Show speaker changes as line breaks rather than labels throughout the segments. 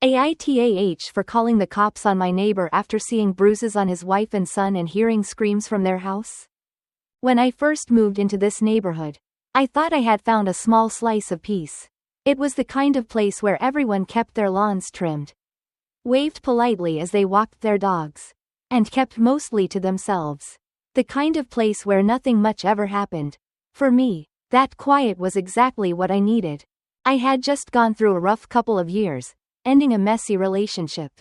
AITAH for calling the cops on my neighbor after seeing bruises on his wife and son and hearing screams from their house. When I first moved into this neighborhood, I thought I had found a small slice of peace. It was the kind of place where everyone kept their lawns trimmed, waved politely as they walked their dogs, and kept mostly to themselves. The kind of place where nothing much ever happened. For me, that quiet was exactly what I needed. I had just gone through a rough couple of years, ending a messy relationship,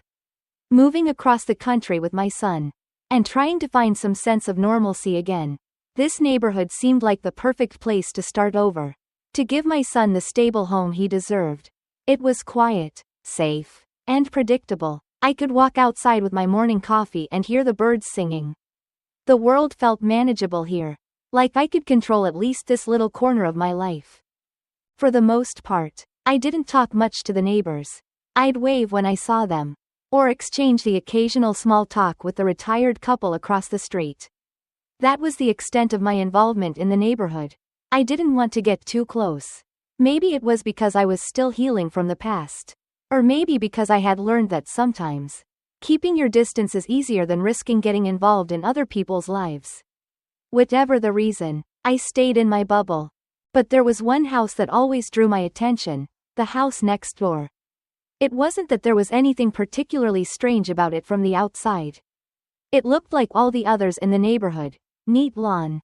moving across the country with my son, and trying to find some sense of normalcy again. This neighborhood seemed like the perfect place to start over, to give my son the stable home he deserved. It was quiet, safe, and predictable. I could walk outside with my morning coffee and hear the birds singing. The world felt manageable here, like I could control at least this little corner of my life. For the most part, I didn't talk much to the neighbors. I'd wave when I saw them, or exchange the occasional small talk with the retired couple across the street. That was the extent of my involvement in the neighborhood. I didn't want to get too close. Maybe it was because I was still healing from the past. Or maybe because I had learned that sometimes keeping your distance is easier than risking getting involved in other people's lives. Whatever the reason, I stayed in my bubble. But there was one house that always drew my attention, the house next door. It wasn't that there was anything particularly strange about it from the outside. It looked like all the others in the neighborhood. Neat lawn.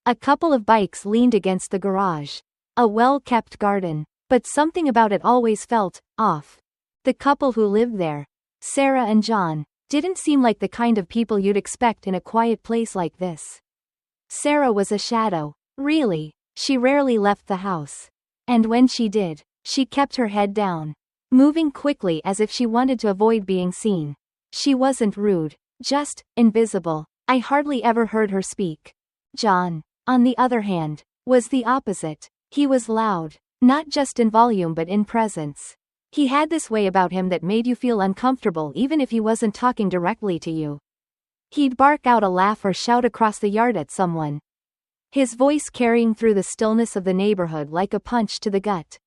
A couple of bikes leaned against the garage. A well-kept garden. But something about it always felt off. The couple who lived there, Sarah and John, didn't seem like the kind of people you'd expect in a quiet place like this. Sarah was a shadow. Really, she rarely left the house. And when she did, she kept her head down, moving quickly as if she wanted to avoid being seen. She wasn't rude, just invisible. I hardly ever heard her speak. John, on the other hand, was the opposite. He was loud, not just in volume but in presence. He had this way about him that made you feel uncomfortable even if he wasn't talking directly to you. He'd bark out a laugh or shout across the yard at someone, his voice carrying through the stillness of the neighborhood like a punch to the gut.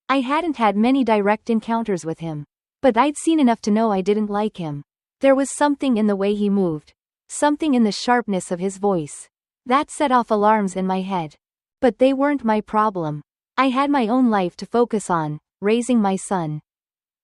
I hadn't had many direct encounters with him, but I'd seen enough to know I didn't like him. There was something in the way he moved, something in the sharpness of his voice, that set off alarms in my head. But they weren't my problem. I had my own life to focus on, raising my son,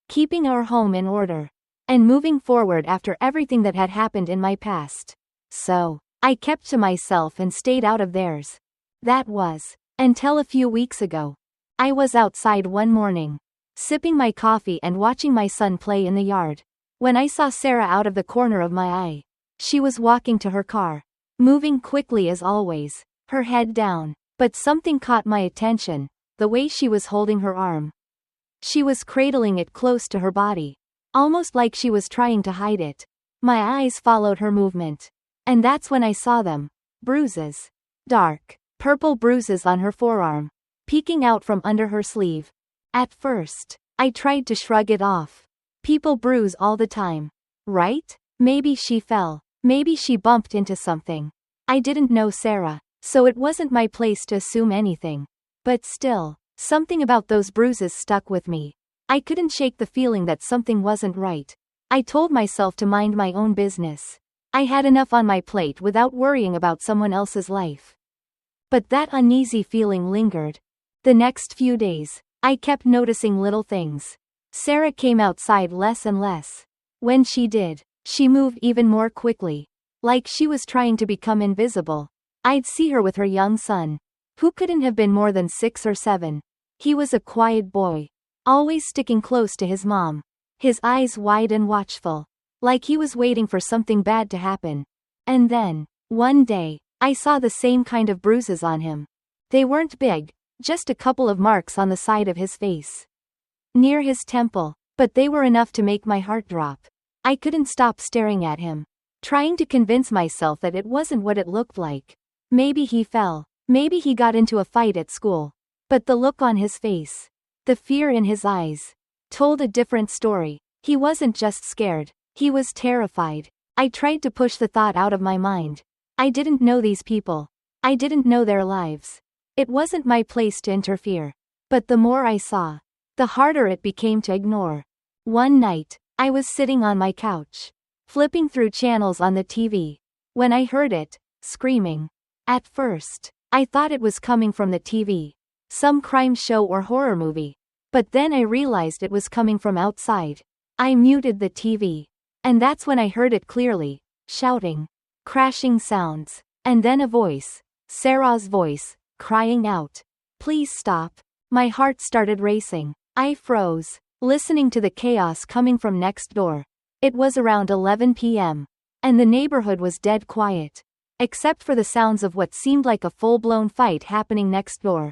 keeping our home in order, and moving forward after everything that had happened in my past. So, I kept to myself and stayed out of theirs. That was, until a few weeks ago. I was outside one morning, sipping my coffee and watching my son play in the yard, when I saw Sarah out of the corner of my eye. She was walking to her car, moving quickly as always, her head down, but something caught my attention, the way she was holding her arm. She was cradling it close to her body, almost like she was trying to hide it. My eyes followed her movement, and that's when I saw them. Bruises. Dark, purple bruises on her forearm, peeking out from under her sleeve. At first, I tried to shrug it off. People bruise all the time, right? Maybe she fell. Maybe she bumped into something. I didn't know Sarah, so it wasn't my place to assume anything. But still, something about those bruises stuck with me. I couldn't shake the feeling that something wasn't right. I told myself to mind my own business. I had enough on my plate without worrying about someone else's life. But that uneasy feeling lingered. The next few days, I kept noticing little things. Sarah came outside less and less. When she did, she moved even more quickly, like she was trying to become invisible. I'd see her with her young son, who couldn't have been more than 6 or 7. He was a quiet boy, always sticking close to his mom, his eyes wide and watchful, like he was waiting for something bad to happen. And then, one day, I saw the same kind of bruises on him. They weren't big, just a couple of marks on the side of his face, near his temple, but they were enough to make my heart drop. I couldn't stop staring at him, trying to convince myself that it wasn't what it looked like. Maybe he fell, maybe he got into a fight at school. But the look on his face, the fear in his eyes, told a different story. He wasn't just scared, he was terrified. I tried to push the thought out of my mind. I didn't know these people. I didn't know their lives. It wasn't my place to interfere. But the more I saw, the harder it became to ignore. One night, I was sitting on my couch, flipping through channels on the TV, when I heard it, screaming. At first, I thought it was coming from the TV, some crime show or horror movie. But then I realized it was coming from outside. I muted the TV. And that's when I heard it clearly, shouting, crashing sounds, and then a voice, Sarah's voice, crying out, "Please stop." My heart started racing. I froze, listening to the chaos coming from next door. It was around 11 p.m. and the neighborhood was dead quiet, except for the sounds of what seemed like a full-blown fight happening next door.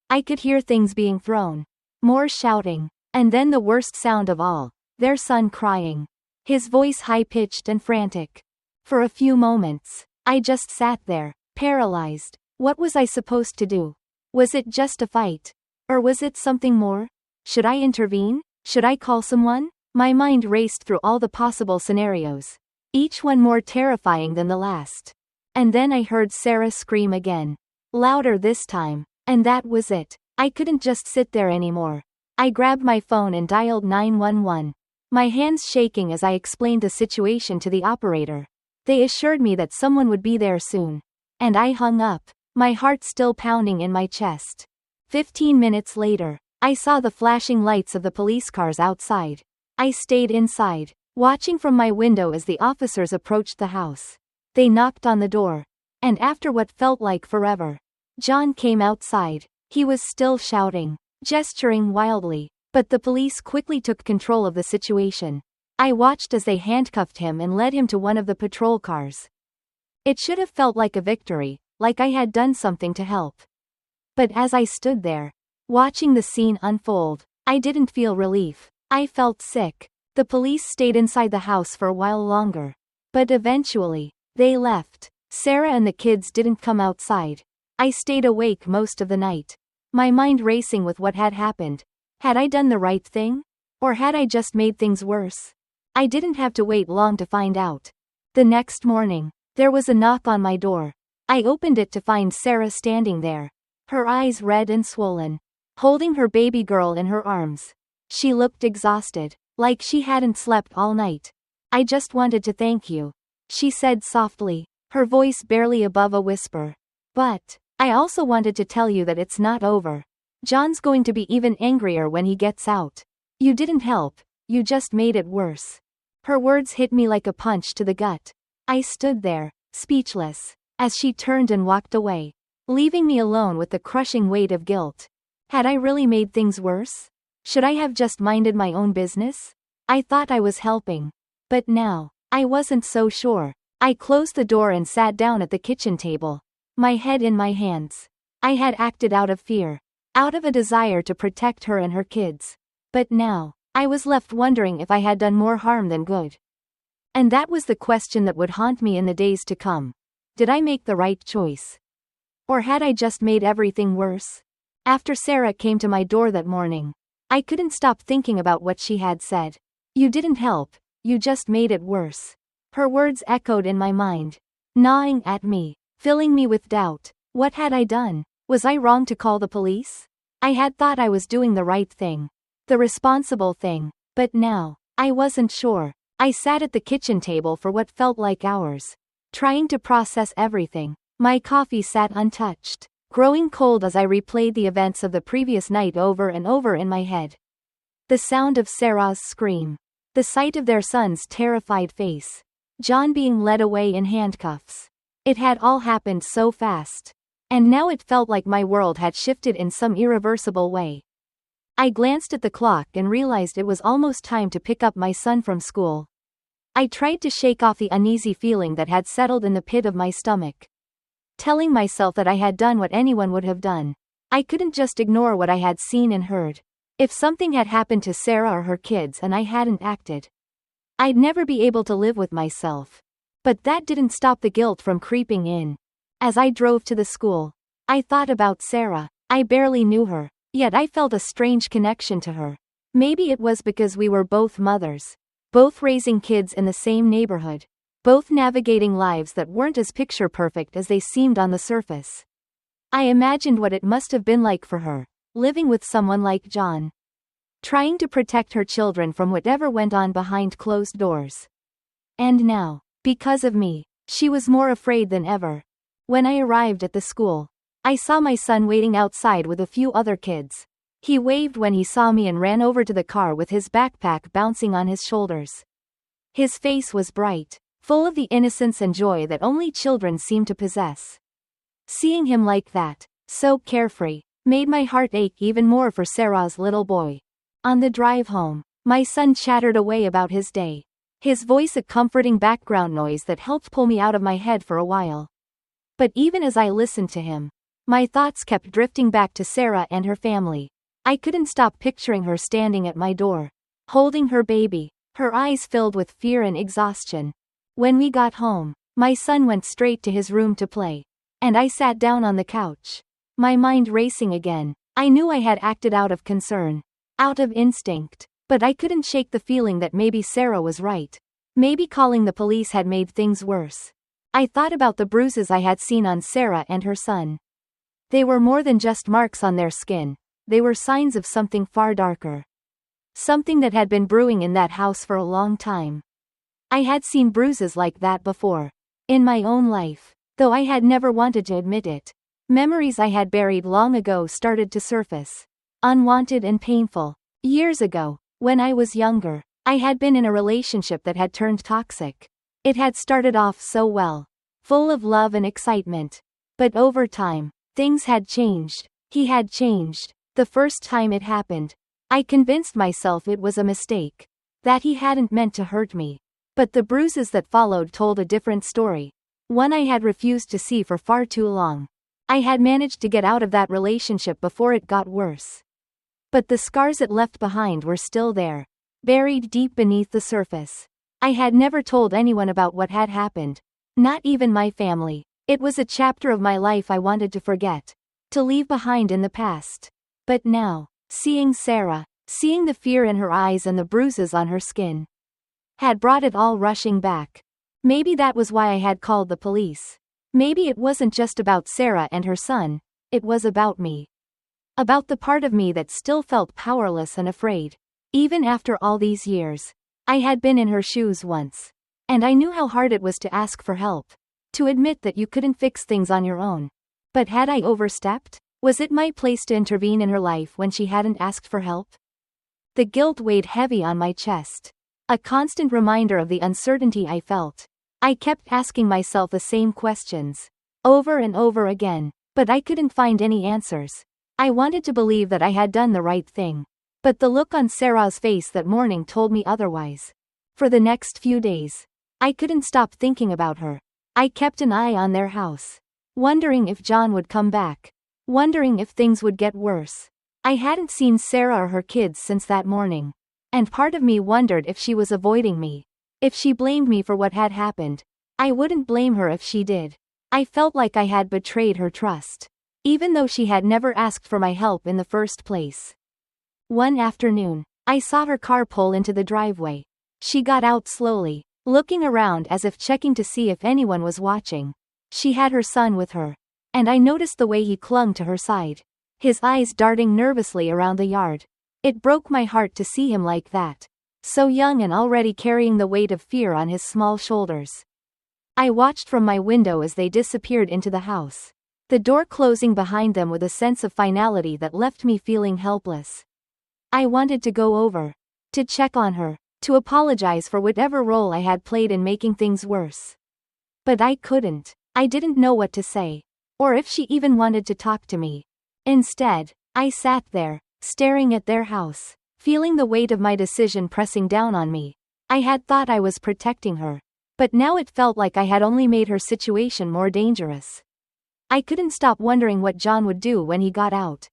I could hear things being thrown, more shouting, and then the worst sound of all, their son crying, his voice high-pitched and frantic. For a few moments, I just sat there, paralyzed. What was I supposed to do? Was it just a fight? Or was it something more? Should I intervene? Should I call someone? My mind raced through all the possible scenarios, each one more terrifying than the last. And then I heard Sarah scream again, louder this time, and that was it. I couldn't just sit there anymore. I grabbed my phone and dialed 911. My hands shaking as I explained the situation to the operator. They assured me that someone would be there soon. And I hung up, my heart still pounding in my chest. 15 minutes later, I saw the flashing lights of the police cars outside. I stayed inside, watching from my window as the officers approached the house. They knocked on the door. And after what felt like forever, John came outside. He was still shouting, gesturing wildly, but the police quickly took control of the situation. I watched as they handcuffed him and led him to one of the patrol cars. It should have felt like a victory, like I had done something to help. But as I stood there, watching the scene unfold, I didn't feel relief. I felt sick. The police stayed inside the house for a while longer. But eventually, they left. Sarah and the kids didn't come outside. I stayed awake most of the night, my mind racing with what had happened. Had I done the right thing? Or had I just made things worse? I didn't have to wait long to find out. The next morning, there was a knock on my door. I opened it to find Sarah standing there, her eyes red and swollen, holding her baby girl in her arms. She looked exhausted, like she hadn't slept all night. "I just wanted to thank you," she said softly, her voice barely above a whisper. "But I also wanted to tell you that it's not over. John's going to be even angrier when he gets out. You didn't help, you just made it worse." Her words hit me like a punch to the gut. I stood there, speechless, as she turned and walked away, leaving me alone with the crushing weight of guilt. Had I really made things worse? Should I have just minded my own business? I thought I was helping. But now, I wasn't so sure. I closed the door and sat down at the kitchen table, my head in my hands. I had acted out of fear, out of a desire to protect her and her kids. But now, I was left wondering if I had done more harm than good. And that was the question that would haunt me in the days to come. Did I make the right choice? Or had I just made everything worse? After Sarah came to my door that morning, I couldn't stop thinking about what she had said. "You didn't help, you just made it worse." Her words echoed in my mind, gnawing at me, filling me with doubt. What had I done? Was I wrong to call the police? I had thought I was doing the right thing, the responsible thing, but now, I wasn't sure. I sat at the kitchen table for what felt like hours, trying to process everything. My coffee sat untouched, growing cold as I replayed the events of the previous night over and over in my head. The sound of Sarah's scream, the sight of their son's terrified face, John being led away in handcuffs. It had all happened so fast. And now it felt like my world had shifted in some irreversible way. I glanced at the clock and realized it was almost time to pick up my son from school. I tried to shake off the uneasy feeling that had settled in the pit of my stomach, telling myself that I had done what anyone would have done. I couldn't just ignore what I had seen and heard. If something had happened to Sarah or her kids and I hadn't acted, I'd never be able to live with myself. But that didn't stop the guilt from creeping in. As I drove to the school, I thought about Sarah. I barely knew her, yet I felt a strange connection to her. Maybe it was because we were both mothers, both raising kids in the same neighborhood, both navigating lives that weren't as picture perfect as they seemed on the surface. I imagined what it must have been like for her, living with someone like John. trying to protect her children from whatever went on behind closed doors. And now, because of me, she was more afraid than ever. When I arrived at the school, I saw my son waiting outside with a few other kids. He waved when he saw me and ran over to the car with his backpack bouncing on his shoulders. His face was bright, full of the innocence and joy that only children seem to possess. Seeing him like that, so carefree, made my heart ache even more for Sarah's little boy. On the drive home, my son chattered away about his day, his voice a comforting background noise that helped pull me out of my head for a while. But even as I listened to him, my thoughts kept drifting back to Sarah and her family. I couldn't stop picturing her standing at my door, holding her baby, her eyes filled with fear and exhaustion. When we got home, my son went straight to his room to play, and I sat down on the couch, my mind racing again. I knew I had acted out of concern, out of instinct, but I couldn't shake the feeling that maybe Sarah was right. Maybe calling the police had made things worse. I thought about the bruises I had seen on Sarah and her son. They were more than just marks on their skin, they were signs of something far darker. Something that had been brewing in that house for a long time. I had seen bruises like that before, in my own life, though I had never wanted to admit it. Memories I had buried long ago started to surface, unwanted and painful. Years ago, when I was younger, I had been in a relationship that had turned toxic. It had started off so well, full of love and excitement. But over time, things had changed. He had changed. The first time it happened, I convinced myself it was a mistake, that he hadn't meant to hurt me. But the bruises that followed told a different story, one I had refused to see for far too long. I had managed to get out of that relationship before it got worse. But the scars it left behind were still there, buried deep beneath the surface. I had never told anyone about what had happened, not even my family. It was a chapter of my life I wanted to forget, to leave behind in the past. But now, seeing Sarah, seeing the fear in her eyes and the bruises on her skin, had brought it all rushing back. Maybe that was why I had called the police. Maybe it wasn't just about Sarah and her son, it was about me. About the part of me that still felt powerless and afraid. Even after all these years, I had been in her shoes once. And I knew how hard it was to ask for help. To admit that you couldn't fix things on your own. But had I overstepped? Was it my place to intervene in her life when she hadn't asked for help? The guilt weighed heavy on my chest. A constant reminder of the uncertainty I felt. I kept asking myself the same questions, over and over again, but I couldn't find any answers. I wanted to believe that I had done the right thing. But the look on Sarah's face that morning told me otherwise. For the next few days, I couldn't stop thinking about her. I kept an eye on their house, wondering if John would come back, wondering if things would get worse. I hadn't seen Sarah or her kids since that morning, and part of me wondered if she was avoiding me. If she blamed me for what had happened, I wouldn't blame her if she did. I felt like I had betrayed her trust, even though she had never asked for my help in the first place. One afternoon, I saw her car pull into the driveway. She got out slowly, looking around as if checking to see if anyone was watching. She had her son with her, and I noticed the way he clung to her side, his eyes darting nervously around the yard. It broke my heart to see him like that, so young and already carrying the weight of fear on his small shoulders. I watched from my window as they disappeared into the house, the door closing behind them with a sense of finality that left me feeling helpless. I wanted to go over, to check on her, to apologize for whatever role I had played in making things worse. But I couldn't. I didn't know what to say, or if she even wanted to talk to me. Instead, I sat there, staring at their house, feeling the weight of my decision pressing down on me. I had thought I was protecting her, but now it felt like I had only made her situation more dangerous. I couldn't stop wondering what John would do when he got out.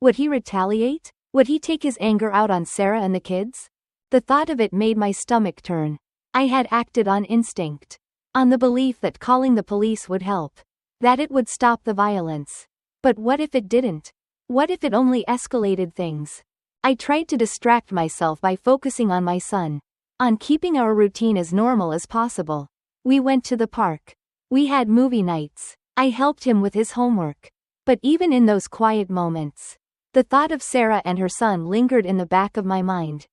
Would he retaliate? Would he take his anger out on Sarah and the kids? The thought of it made my stomach turn. I had acted on instinct, on the belief that calling the police would help, that it would stop the violence. But what if it didn't? What if it only escalated things? I tried to distract myself by focusing on my son, on keeping our routine as normal as possible. We went to the park. We had movie nights. I helped him with his homework. But even in those quiet moments, The thought of Sarah and her son lingered in the back of my mind.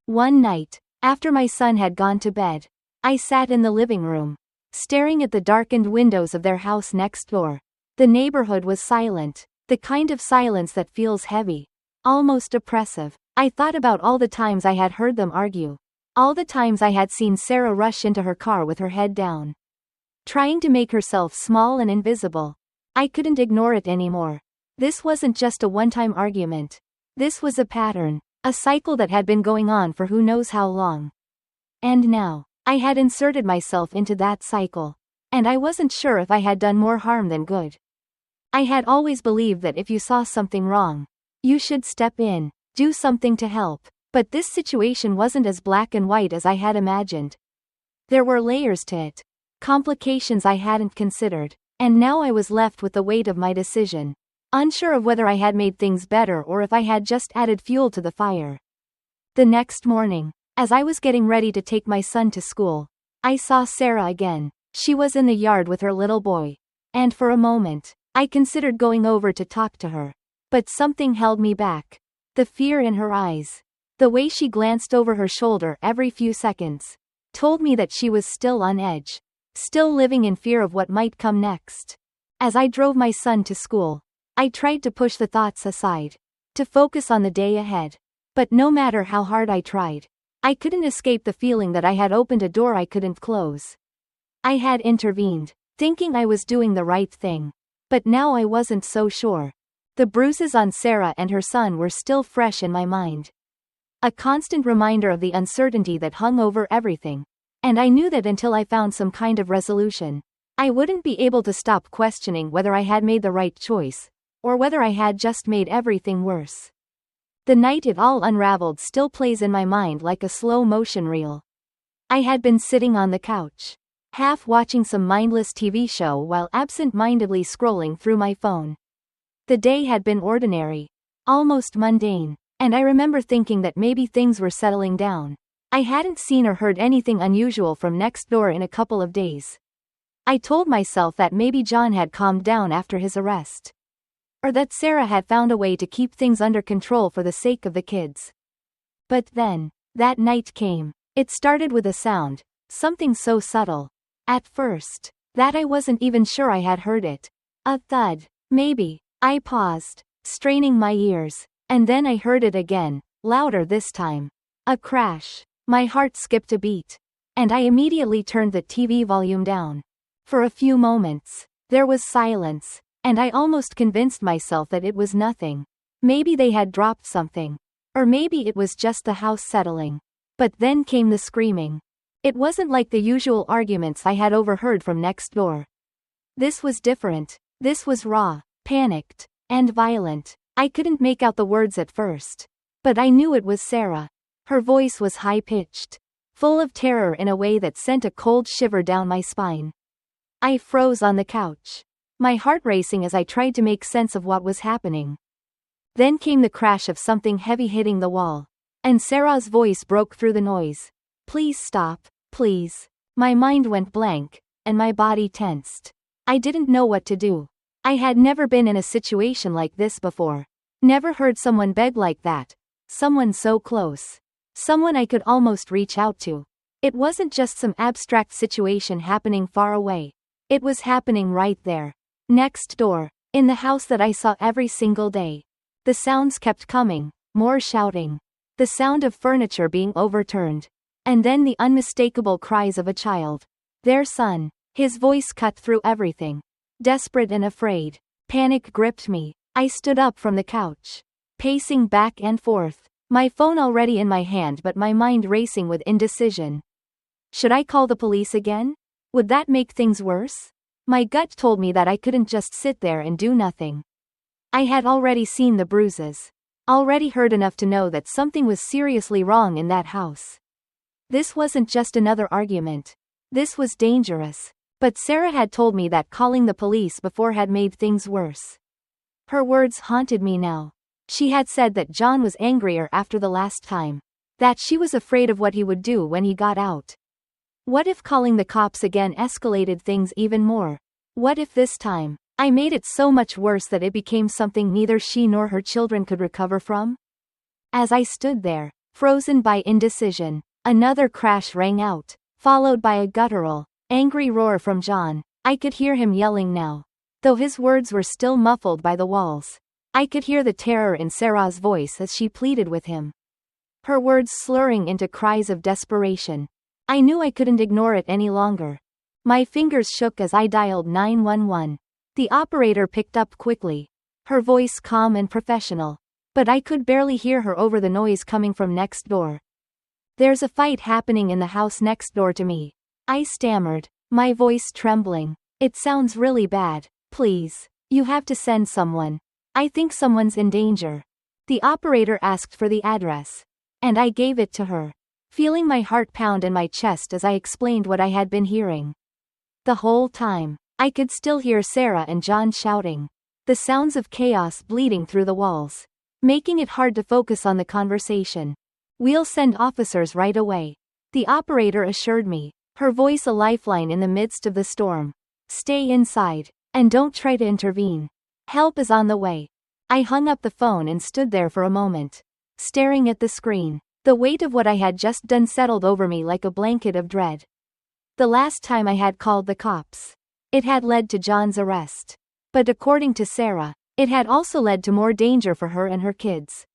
One night, after my son had gone to bed, I sat in the living room, staring at the darkened windows of their house next door. The neighborhood was silent, the kind of silence that feels heavy, almost oppressive. I thought about all the times I had heard them argue, all the times I had seen Sarah rush into her car with her head down, trying to make herself small and invisible. I couldn't ignore it anymore. This wasn't just a one-time argument. This was a pattern, a cycle that had been going on for who knows how long. And now, I had inserted myself into that cycle, and I wasn't sure if I had done more harm than good. I had always believed that if you saw something wrong, you should step in, do something to help, but this situation wasn't as black and white as I had imagined. There were layers to it, complications I hadn't considered, and now I was left with the weight of my decision, unsure of whether I had made things better or if I had just added fuel to the fire. The next morning, as I was getting ready to take my son to school, I saw Sarah again. She was in the yard with her little boy, and for a moment, I considered going over to talk to her. But something held me back. The fear in her eyes, the way she glanced over her shoulder every few seconds, told me that she was still on edge, still living in fear of what might come next. As I drove my son to school, I tried to push the thoughts aside, to focus on the day ahead. But no matter how hard I tried, I couldn't escape the feeling that I had opened a door I couldn't close. I had intervened, thinking I was doing the right thing. But now I wasn't so sure. The bruises on Sarah and her son were still fresh in my mind. A constant reminder of the uncertainty that hung over everything. And I knew that until I found some kind of resolution, I wouldn't be able to stop questioning whether I had made the right choice, or whether I had just made everything worse. The night it all unraveled still plays in my mind like a slow-motion reel. I had been sitting on the couch, half watching some mindless TV show while absent-mindedly scrolling through my phone. The day had been ordinary, almost mundane, and I remember thinking that maybe things were settling down. I hadn't seen or heard anything unusual from next door in a couple of days. I told myself that maybe John had calmed down after his arrest, or that Sarah had found a way to keep things under control for the sake of the kids. But then, that night came. It started with a sound, something so subtle, at first, that I wasn't even sure I had heard it. A thud, maybe. I paused, straining my ears, and then I heard it again, louder this time. A crash. My heart skipped a beat, and I immediately turned the TV volume down. For a few moments, there was silence, and I almost convinced myself that it was nothing. Maybe they had dropped something. Or maybe it was just the house settling. But then came the screaming. It wasn't like the usual arguments I had overheard from next door. This was different. This was raw, panicked, and violent. I couldn't make out the words at first. But I knew it was Sarah. Her voice was high-pitched, full of terror in a way that sent a cold shiver down my spine. I froze on the couch, my heart racing as I tried to make sense of what was happening. Then came the crash of something heavy hitting the wall, and Sarah's voice broke through the noise. "Please stop, please." My mind went blank, and my body tensed. I didn't know what to do. I had never been in a situation like this before. Never heard someone beg like that. Someone so close. Someone I could almost reach out to. It wasn't just some abstract situation happening far away. It was happening right there. Next door, in the house that I saw every single day. The sounds kept coming, more shouting. The sound of furniture being overturned. And then the unmistakable cries of a child. Their son. His voice cut through everything. Desperate and afraid. Panic gripped me. I stood up from the couch, pacing back and forth, my phone already in my hand but my mind racing with indecision. Should I call the police again? Would that make things worse? My gut told me that I couldn't just sit there and do nothing. I had already seen the bruises. Already heard enough to know that something was seriously wrong in that house. This wasn't just another argument. This was dangerous. But Sarah had told me that calling the police before had made things worse. Her words haunted me now. She had said that John was angrier after the last time. That she was afraid of what he would do when he got out. What if calling the cops again escalated things even more? What if this time, I made it so much worse that it became something neither she nor her children could recover from. As I stood there, frozen by indecision, another crash rang out, followed by a guttural, angry roar from John. I could hear him yelling now. Though his words were still muffled by the walls, I could hear the terror in Sarah's voice as she pleaded with him, her words slurring into cries of desperation. I knew I couldn't ignore it any longer. My fingers shook as I dialed 911. The operator picked up quickly, her voice calm and professional, but I could barely hear her over the noise coming from next door. "There's a fight happening in the house next door to me," I stammered, my voice trembling. "It sounds really bad. Please, you have to send someone. I think someone's in danger." The operator asked for the address, and I gave it to her, feeling my heart pound in my chest as I explained what I had been hearing. The whole time, I could still hear Sarah and John shouting, the sounds of chaos bleeding through the walls, making it hard to focus on the conversation. "We'll send officers right away," the operator assured me, her voice a lifeline in the midst of the storm. "Stay inside, and don't try to intervene. Help is on the way." I hung up the phone and stood there for a moment, staring at the screen. The weight of what I had just done settled over me like a blanket of dread. The last time I had called the cops, it had led to John's arrest. But according to Sarah, it had also led to more danger for her and her kids.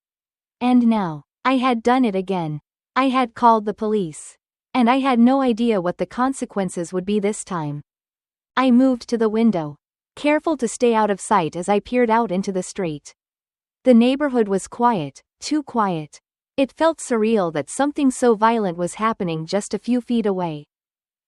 And now, I had done it again. I had called the police. And I had no idea what the consequences would be this time. I moved to the window, careful to stay out of sight as I peered out into the street. The neighborhood was quiet, too quiet. It felt surreal that something so violent was happening just a few feet away,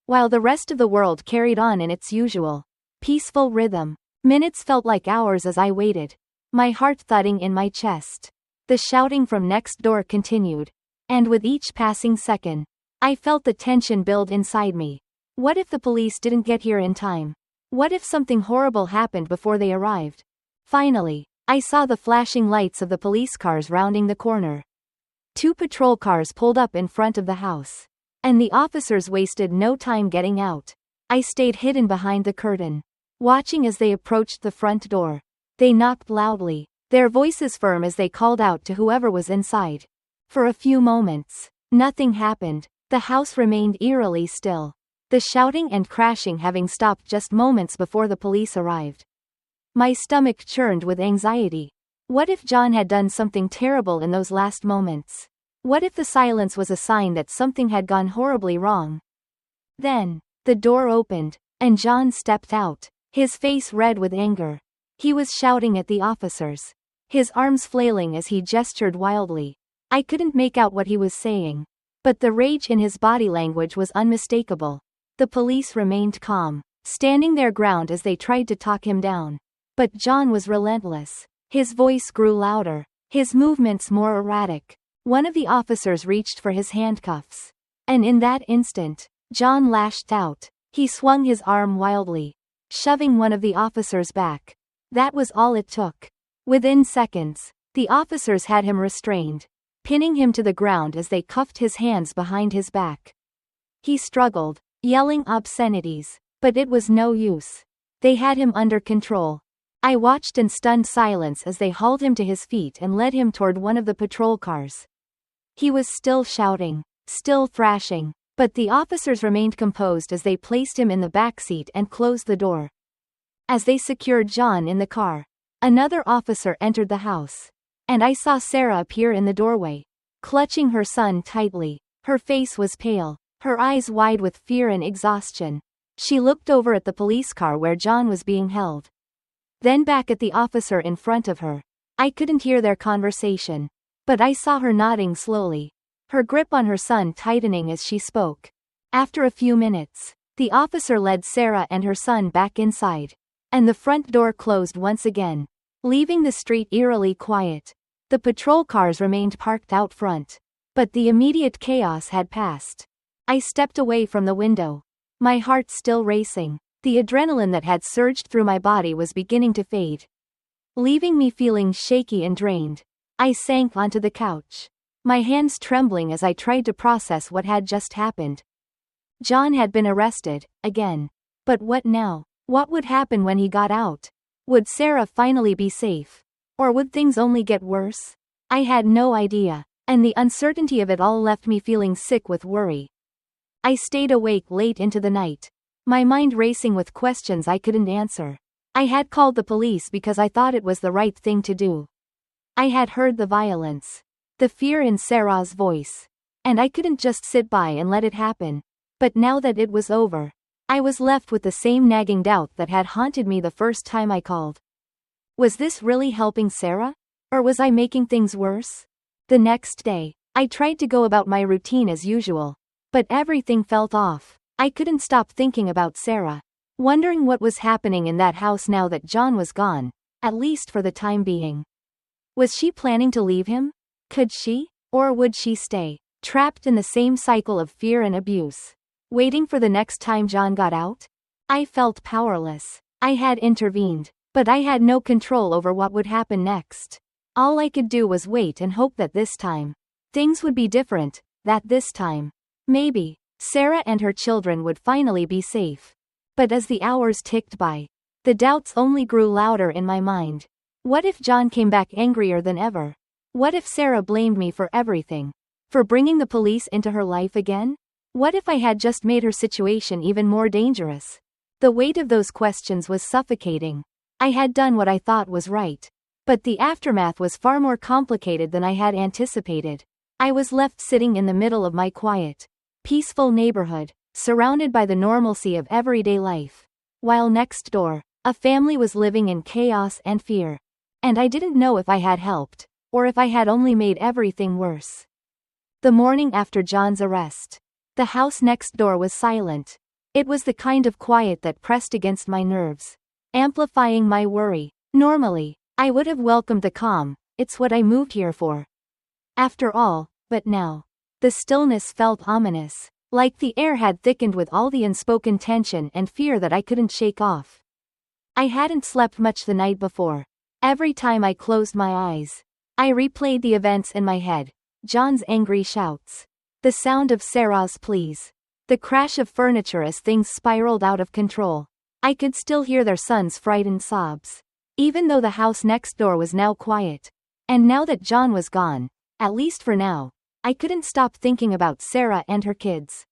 while the rest of the world carried on in its usual, peaceful rhythm. Minutes felt like hours as I waited, my heart thudding in my chest. The shouting from next door continued, and with each passing second, I felt the tension build inside me. What if the police didn't get here in time? What if something horrible happened before they arrived? Finally, I saw the flashing lights of the police cars rounding the corner. 2 patrol cars pulled up in front of the house, and the officers wasted no time getting out. I stayed hidden behind the curtain, watching as they approached the front door. They knocked loudly, their voices firm as they called out to whoever was inside. For a few moments, nothing happened. The house remained eerily still, the shouting and crashing having stopped just moments before the police arrived. My stomach churned with anxiety. What if John had done something terrible in those last moments? What if the silence was a sign that something had gone horribly wrong? Then, the door opened, and John stepped out, his face red with anger. He was shouting at the officers, his arms flailing as he gestured wildly. I couldn't make out what he was saying, but the rage in his body language was unmistakable. The police remained calm, standing their ground as they tried to talk him down. But John was relentless. His voice grew louder, his movements more erratic. One of the officers reached for his handcuffs, and in that instant, John lashed out. He swung his arm wildly, shoving one of the officers back. That was all it took. Within seconds, the officers had him restrained, pinning him to the ground as they cuffed his hands behind his back. He struggled, yelling obscenities, but it was no use. They had him under control. I watched in stunned silence as they hauled him to his feet and led him toward one of the patrol cars. He was still shouting, still thrashing, but the officers remained composed as they placed him in the back seat and closed the door. As they secured John in the car, another officer entered the house, and I saw Sarah appear in the doorway, clutching her son tightly. Her face was pale, her eyes wide with fear and exhaustion. She looked over at the police car where John was being held, then back at the officer in front of her. I couldn't hear their conversation, but I saw her nodding slowly, her grip on her son tightening as she spoke. After a few minutes, the officer led Sarah and her son back inside, and the front door closed once again, leaving the street eerily quiet. The patrol cars remained parked out front, but the immediate chaos had passed. I stepped away from the window, my heart still racing. The adrenaline that had surged through my body was beginning to fade, leaving me feeling shaky and drained. I sank onto the couch, my hands trembling as I tried to process what had just happened. John had been arrested, again. But what now? What would happen when he got out? Would Sarah finally be safe? Or would things only get worse? I had no idea, and the uncertainty of it all left me feeling sick with worry. I stayed awake late into the night, my mind racing with questions I couldn't answer. I had called the police because I thought it was the right thing to do. I had heard the violence, the fear in Sarah's voice, and I couldn't just sit by and let it happen. But now that it was over, I was left with the same nagging doubt that had haunted me the first time I called. Was this really helping Sarah? Or was I making things worse? The next day, I tried to go about my routine as usual, but everything felt off. I couldn't stop thinking about Sarah, wondering what was happening in that house now that John was gone, at least for the time being. Was she planning to leave him? Could she? Or would she stay, trapped in the same cycle of fear and abuse, waiting for the next time John got out? I felt powerless. I had intervened, but I had no control over what would happen next. All I could do was wait and hope that this time, things would be different, that this time, maybe, Sarah and her children would finally be safe. But as the hours ticked by, the doubts only grew louder in my mind. What if John came back angrier than ever? What if Sarah blamed me for everything? For bringing the police into her life again? What if I had just made her situation even more dangerous? The weight of those questions was suffocating. I had done what I thought was right, but the aftermath was far more complicated than I had anticipated. I was left sitting in the middle of my quiet, peaceful neighborhood, surrounded by the normalcy of everyday life, while next door, a family was living in chaos and fear. And I didn't know if I had helped, or if I had only made everything worse. The morning after John's arrest, the house next door was silent. It was the kind of quiet that pressed against my nerves, amplifying my worry. Normally, I would have welcomed the calm. It's what I moved here for, after all. But now, the stillness felt ominous, like the air had thickened with all the unspoken tension and fear that I couldn't shake off. I hadn't slept much the night before. Every time I closed my eyes, I replayed the events in my head. John's angry shouts, the sound of Sarah's pleas, the crash of furniture as things spiraled out of control. I could still hear their son's frightened sobs, even though the house next door was now quiet. And now that John was gone, at least for now, I couldn't stop thinking about Sarah and her kids.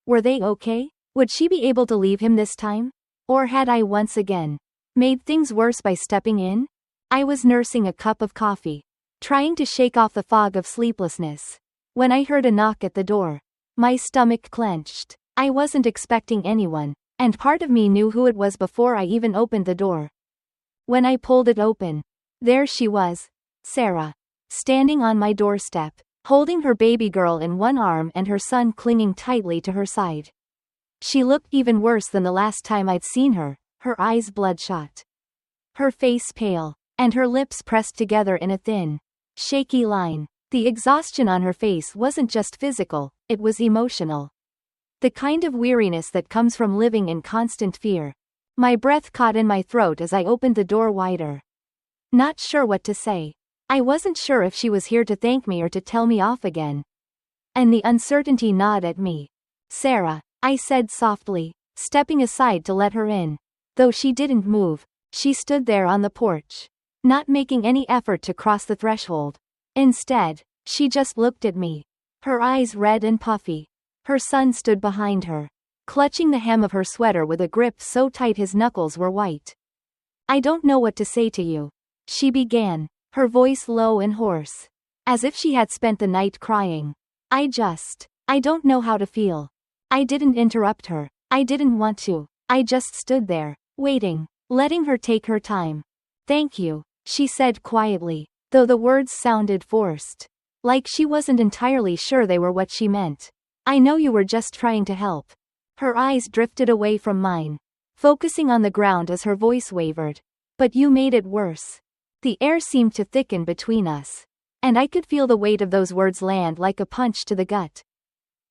Were they okay? Would she be able to leave him this time? Or had I once again made things worse by stepping in? I was nursing a cup of coffee, trying to shake off the fog of sleeplessness, when I heard a knock at the door. My stomach clenched. I wasn't expecting anyone, and part of me knew who it was before I even opened the door. When I pulled it open, there she was, Sarah, standing on my doorstep, holding her baby girl in one arm and her son clinging tightly to her side. She looked even worse than the last time I'd seen her, her eyes bloodshot, her face pale, and her lips pressed together in a thin, shaky line. The exhaustion on her face wasn't just physical, it was emotional. The kind of weariness that comes from living in constant fear. My breath caught in my throat as I opened the door wider. Not sure what to say. I wasn't sure if she was here to thank me or to tell me off again. And the uncertainty gnawed at me. Sarah, I said softly, stepping aside to let her in. Though she didn't move, she stood there on the porch, not making any effort to cross the threshold. Instead, she just looked at me, her eyes red and puffy. Her son stood behind her, clutching the hem of her sweater with a grip so tight his knuckles were white. I don't know what to say to you, she began, her voice low and hoarse, as if she had spent the night crying. I don't know how to feel. I didn't interrupt her. I didn't want to. I just stood there, waiting, letting her take her time. Thank you, she said quietly, though the words sounded forced, like she wasn't entirely sure they were what she meant. I know you were just trying to help. Her eyes drifted away from mine, focusing on the ground as her voice wavered. But you made it worse. The air seemed to thicken between us, and I could feel the weight of those words land like a punch to the gut.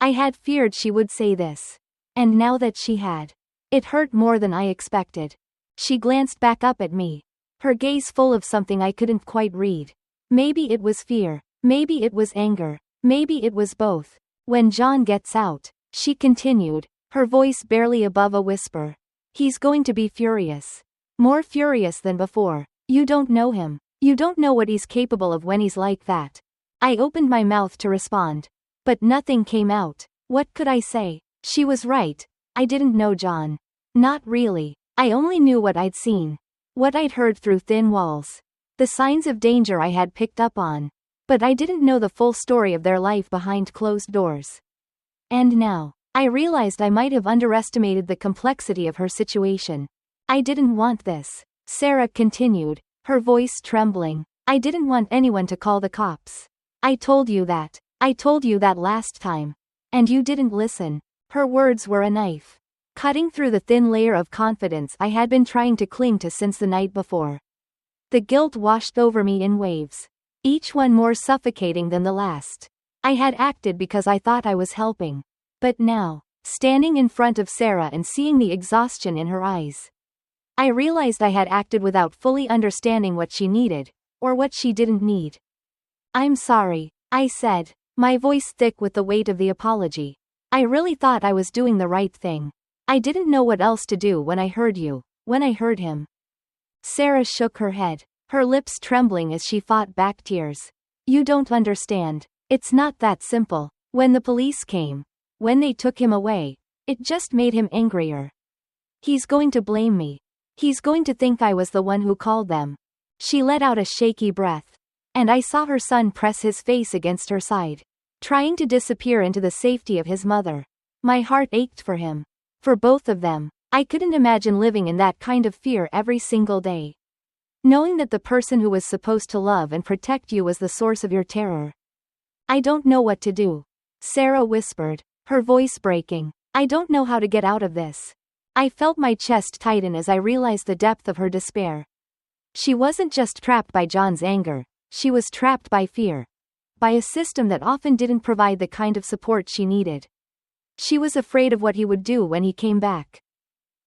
I had feared she would say this, and now that she had, it hurt more than I expected. She glanced back up at me, her gaze full of something I couldn't quite read. Maybe it was fear, maybe it was anger, maybe it was both. When John gets out, she continued, her voice barely above a whisper, he's going to be furious. more furious than before. You don't know him. You don't know what he's capable of when he's like that. I opened my mouth to respond, but nothing came out. What could I say? She was right. I didn't know John. Not really. I only knew what I'd seen. What I'd heard through thin walls. The signs of danger I had picked up on. But I didn't know the full story of their life behind closed doors. And now, I realized I might have underestimated the complexity of her situation. I didn't want this, Sarah continued, her voice trembling. I didn't want anyone to call the cops. I told you that. I told you that last time. And you didn't listen. Her words were a knife, cutting through the thin layer of confidence I had been trying to cling to since the night before. The guilt washed over me in waves, each one more suffocating than the last. I had acted because I thought I was helping. But now, standing in front of Sarah and seeing the exhaustion in her eyes, I realized I had acted without fully understanding what she needed, or what she didn't need. I'm sorry, I said, my voice thick with the weight of the apology. I really thought I was doing the right thing. I didn't know what else to do when I heard you, when I heard him. Sarah shook her head, her lips trembling as she fought back tears. You don't understand. It's not that simple. When the police came, when they took him away, it just made him angrier. He's going to blame me. He's going to think I was the one who called them. She let out a shaky breath, and I saw her son press his face against her side, trying to disappear into the safety of his mother. My heart ached for him. For both of them. I couldn't imagine living in that kind of fear every single day. Knowing that the person who was supposed to love and protect you was the source of your terror. I don't know what to do, Sarah whispered, her voice breaking. I don't know how to get out of this. I felt my chest tighten as I realized the depth of her despair. She wasn't just trapped by John's anger, she was trapped by fear. By a system that often didn't provide the kind of support she needed. She was afraid of what he would do when he came back.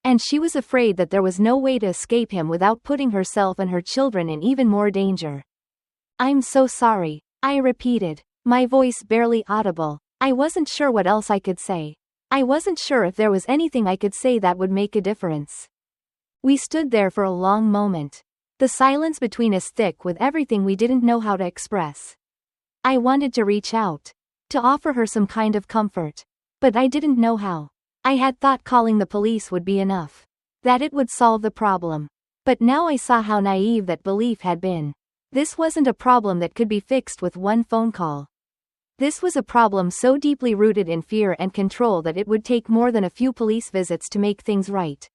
And she was afraid that there was no way to escape him without putting herself and her children in even more danger. I'm so sorry, I repeated, my voice barely audible. I wasn't sure what else I could say. I wasn't sure if there was anything I could say that would make a difference. We stood there for a long moment. The silence between us thick with everything we didn't know how to express. I wanted to reach out, to offer her some kind of comfort. But I didn't know how. I had thought calling the police would be enough. That it would solve the problem. But now I saw how naive that belief had been. This wasn't a problem that could be fixed with one phone call. This was a problem so deeply rooted in fear and control that it would take more than a few police visits to make things right.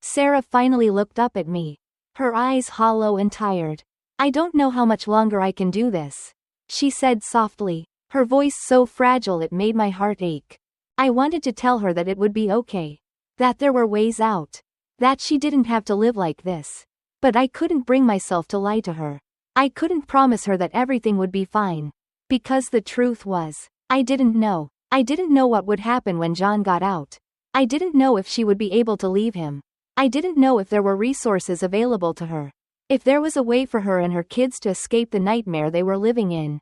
Sarah finally looked up at me, her eyes hollow and tired. I don't know how much longer I can do this, she said softly, her voice so fragile it made my heart ache. I wanted to tell her that it would be okay. That there were ways out. That she didn't have to live like this. But I couldn't bring myself to lie to her. I couldn't promise her that everything would be fine. Because the truth was, I didn't know. I didn't know what would happen when John got out. I didn't know if she would be able to leave him. I didn't know if there were resources available to her. If there was a way for her and her kids to escape the nightmare they were living in.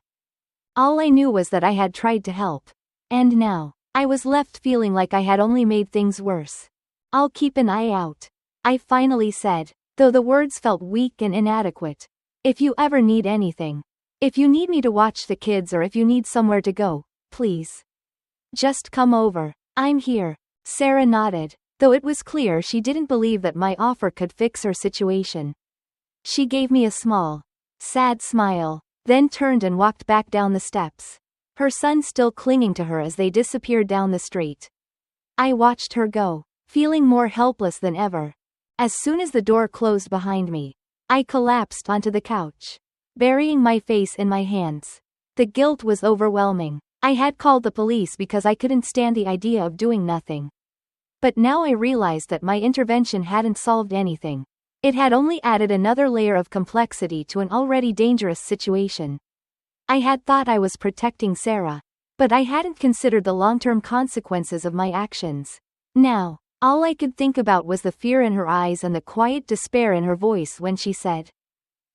All I knew was that I had tried to help. And now, I was left feeling like I had only made things worse. I'll keep an eye out, I finally said, though the words felt weak and inadequate. If you ever need anything. If you need me to watch the kids or if you need somewhere to go, please. Just come over. I'm here. Sarah nodded, though it was clear she didn't believe that my offer could fix her situation. She gave me a small, sad smile, then turned and walked back down the steps. Her son still clinging to her as they disappeared down the street. I watched her go, feeling more helpless than ever. As soon as the door closed behind me, I collapsed onto the couch, burying my face in my hands. The guilt was overwhelming. I had called the police because I couldn't stand the idea of doing nothing. But now I realized that my intervention hadn't solved anything. It had only added another layer of complexity to an already dangerous situation. I had thought I was protecting Sarah, but I hadn't considered the long-term consequences of my actions. Now, all I could think about was the fear in her eyes and the quiet despair in her voice when she said,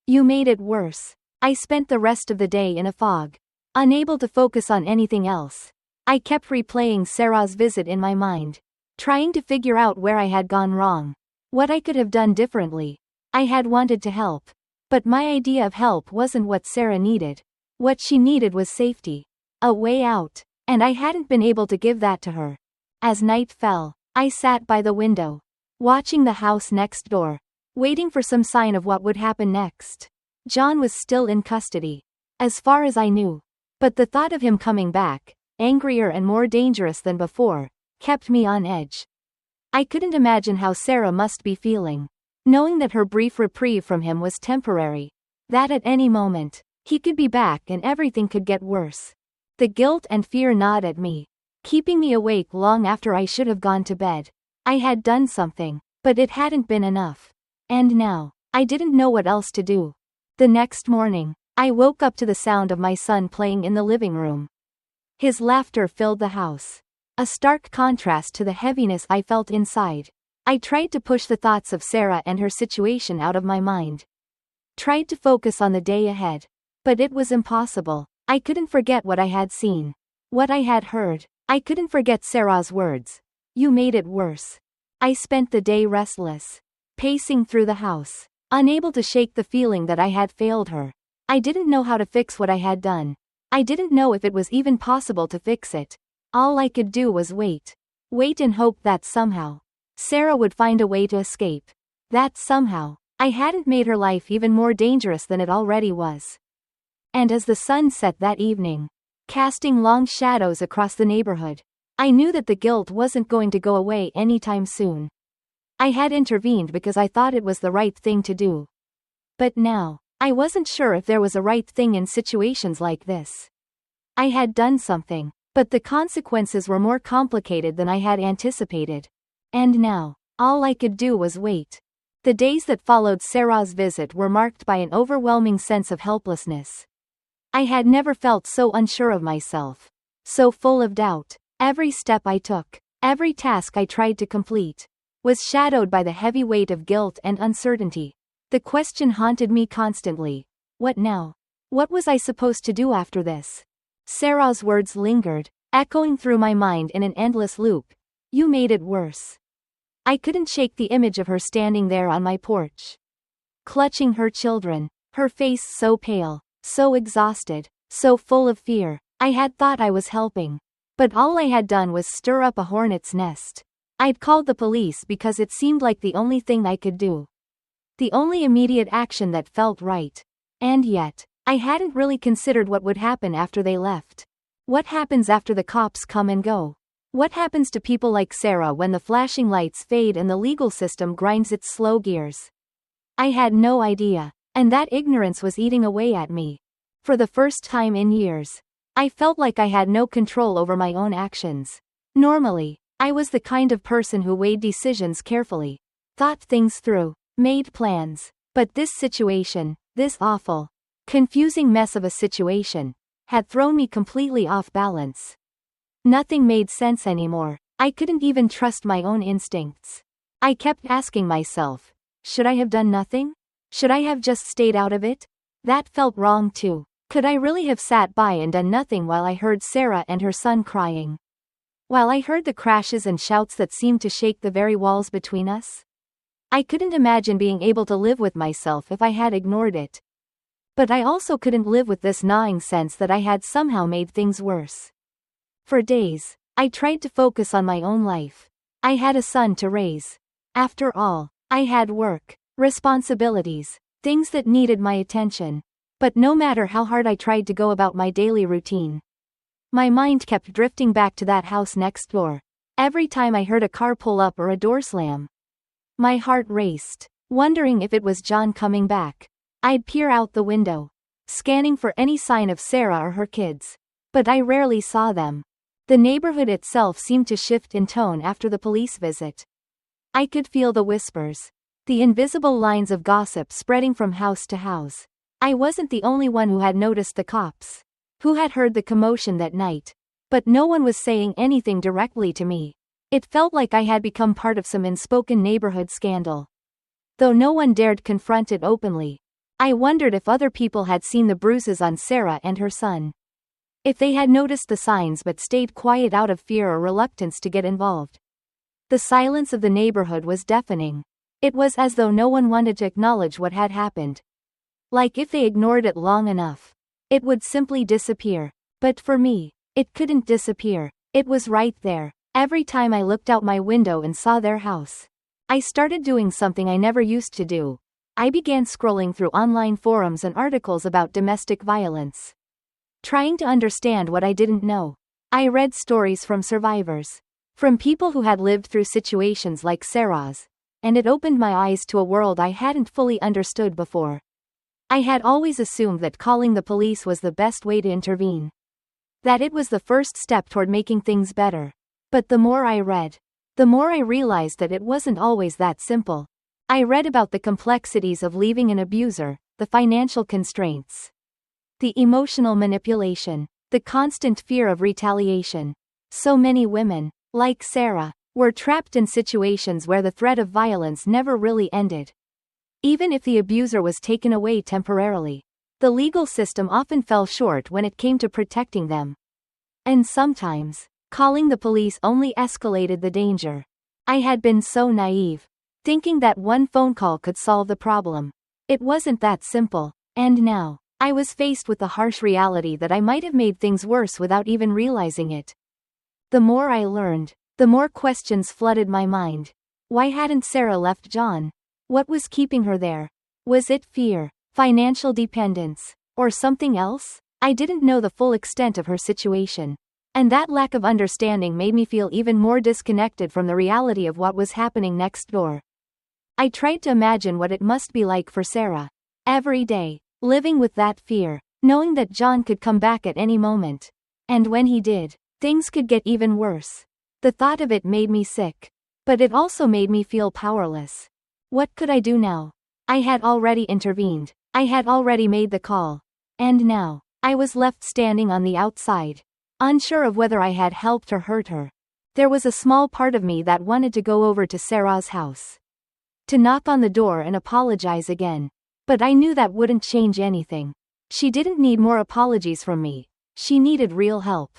"You made it worse." I spent the rest of the day in a fog, unable to focus on anything else. I kept replaying Sarah's visit in my mind, trying to figure out where I had gone wrong. What I could have done differently. I had wanted to help. But my idea of help wasn't what Sarah needed. What she needed was safety. A way out. And I hadn't been able to give that to her. As night fell, I sat by the window, watching the house next door, waiting for some sign of what would happen next. John was still in custody, as far as I knew. But the thought of him coming back, angrier and more dangerous than before, kept me on edge. I couldn't imagine how Sarah must be feeling, knowing that her brief reprieve from him was temporary, that at any moment, he could be back and everything could get worse. The guilt and fear gnawed at me, keeping me awake long after I should have gone to bed. I had done something, but it hadn't been enough. And now, I didn't know what else to do. The next morning, I woke up to the sound of my son playing in the living room. His laughter filled the house, a stark contrast to the heaviness I felt inside. I tried to push the thoughts of Sarah and her situation out of my mind. Tried to focus on the day ahead. But it was impossible. I couldn't forget what I had seen, what I had heard. I couldn't forget Sarah's words. You made it worse. I spent the day restless, pacing through the house, unable to shake the feeling that I had failed her. I didn't know how to fix what I had done. I didn't know if it was even possible to fix it. All I could do was wait. Wait and hope that somehow, Sarah would find a way to escape. That somehow, I hadn't made her life even more dangerous than it already was. And as the sun set that evening, casting long shadows across the neighborhood, I knew that the guilt wasn't going to go away anytime soon. I had intervened because I thought it was the right thing to do. But now, I wasn't sure if there was a right thing in situations like this. I had done something, but the consequences were more complicated than I had anticipated. And now, all I could do was wait. The days that followed Sarah's visit were marked by an overwhelming sense of helplessness. I had never felt so unsure of myself, so full of doubt. Every step I took, every task I tried to complete, was shadowed by the heavy weight of guilt and uncertainty. The question haunted me constantly. What now? What was I supposed to do after this? Sarah's words lingered, echoing through my mind in an endless loop. You made it worse. I couldn't shake the image of her standing there on my porch, clutching her children, her face so pale, so exhausted, so full of fear. I had thought I was helping. But all I had done was stir up a hornet's nest. I'd called the police because it seemed like the only thing I could do. The only immediate action that felt right. And yet, I hadn't really considered what would happen after they left. What happens after the cops come and go? What happens to people like Sarah when the flashing lights fade and the legal system grinds its slow gears? I had no idea, and that ignorance was eating away at me. For the first time in years, I felt like I had no control over my own actions. Normally, I was the kind of person who weighed decisions carefully, thought things through, made plans. But this situation, this awful, confusing mess of a situation, had thrown me completely off balance. Nothing made sense anymore. I couldn't even trust my own instincts. I kept asking myself, should I have done nothing? Should I have just stayed out of it? That felt wrong too. Could I really have sat by and done nothing while I heard Sarah and her son crying? While I heard the crashes and shouts that seemed to shake the very walls between us? I couldn't imagine being able to live with myself if I had ignored it. But I also couldn't live with this gnawing sense that I had somehow made things worse. For days, I tried to focus on my own life. I had a son to raise. After all, I had work, responsibilities, things that needed my attention. But no matter how hard I tried to go about my daily routine, my mind kept drifting back to that house next door. Every time I heard a car pull up or a door slam, my heart raced, wondering if it was John coming back. I'd peer out the window, scanning for any sign of Sarah or her kids. But I rarely saw them. The neighborhood itself seemed to shift in tone after the police visit. I could feel the whispers, the invisible lines of gossip spreading from house to house. I wasn't the only one who had noticed the cops, who had heard the commotion that night. But no one was saying anything directly to me. It felt like I had become part of some unspoken neighborhood scandal. Though no one dared confront it openly, I wondered if other people had seen the bruises on Sarah and her son. If they had noticed the signs but stayed quiet out of fear or reluctance to get involved. The silence of the neighborhood was deafening. It was as though no one wanted to acknowledge what had happened. Like if they ignored it long enough, it would simply disappear. But for me, it couldn't disappear. It was right there. Every time I looked out my window and saw their house, I started doing something I never used to do. I began scrolling through online forums and articles about domestic violence, trying to understand what I didn't know. I read stories from survivors, from people who had lived through situations like Sarah's, and it opened my eyes to a world I hadn't fully understood before. I had always assumed that calling the police was the best way to intervene, that it was the first step toward making things better. But the more I read, the more I realized that it wasn't always that simple. I read about the complexities of leaving an abuser, the financial constraints, the emotional manipulation, the constant fear of retaliation. So many women, like Sarah, were trapped in situations where the threat of violence never really ended. Even if the abuser was taken away temporarily, the legal system often fell short when it came to protecting them. And sometimes, calling the police only escalated the danger. I had been so naive, thinking that one phone call could solve the problem. It wasn't that simple, and now, I was faced with the harsh reality that I might have made things worse without even realizing it. The more I learned, the more questions flooded my mind. Why hadn't Sarah left John? What was keeping her there? Was it fear, financial dependence, or something else? I didn't know the full extent of her situation, and that lack of understanding made me feel even more disconnected from the reality of what was happening next door. I tried to imagine what it must be like for Sarah, every day, living with that fear, knowing that John could come back at any moment. And when he did, things could get even worse. The thought of it made me sick. But it also made me feel powerless. What could I do now? I had already intervened. I had already made the call. And now, I was left standing on the outside, unsure of whether I had helped or hurt her. There was a small part of me that wanted to go over to Sarah's house, to knock on the door and apologize again. But I knew that wouldn't change anything. She didn't need more apologies from me. She needed real help.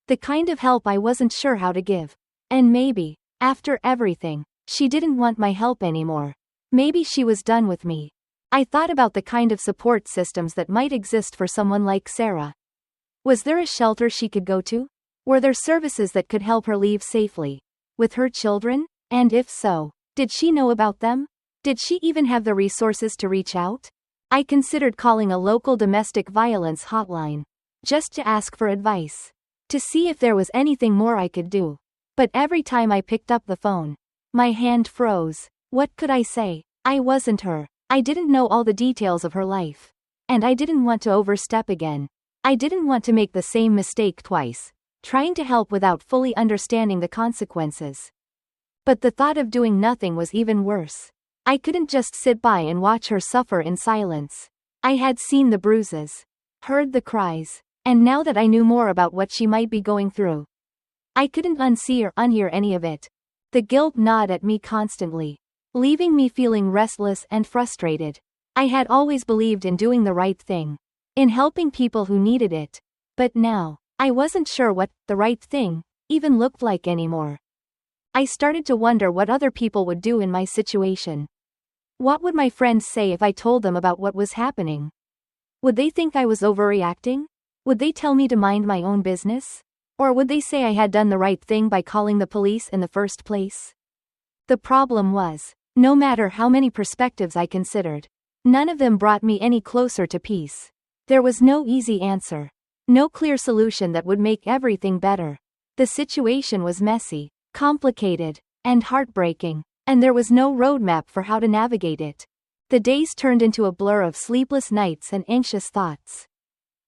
The kind of help I wasn't sure how to give. And maybe, after everything, she didn't want my help anymore. Maybe she was done with me. I thought about the kind of support systems that might exist for someone like Sarah. Was there a shelter she could go to? Were there services that could help her leave safely, with her children? And if so, did she know about them? Did she even have the resources to reach out? I considered calling a local domestic violence hotline, just to ask for advice, to see if there was anything more I could do. But every time I picked up the phone, my hand froze. What could I say? I wasn't her. I didn't know all the details of her life. And I didn't want to overstep again. I didn't want to make the same mistake twice, trying to help without fully understanding the consequences. But the thought of doing nothing was even worse. I couldn't just sit by and watch her suffer in silence. I had seen the bruises, heard the cries, and now that I knew more about what she might be going through, I couldn't unsee or unhear any of it. The guilt gnawed at me constantly, leaving me feeling restless and frustrated. I had always believed in doing the right thing, in helping people who needed it. But now, I wasn't sure what the right thing even looked like anymore. I started to wonder what other people would do in my situation. What would my friends say if I told them about what was happening? Would they think I was overreacting? Would they tell me to mind my own business? Or would they say I had done the right thing by calling the police in the first place? The problem was, no matter how many perspectives I considered, none of them brought me any closer to peace. There was no easy answer, no clear solution that would make everything better. The situation was messy, complicated, and heartbreaking, and there was no roadmap for how to navigate it. The days turned into a blur of sleepless nights and anxious thoughts.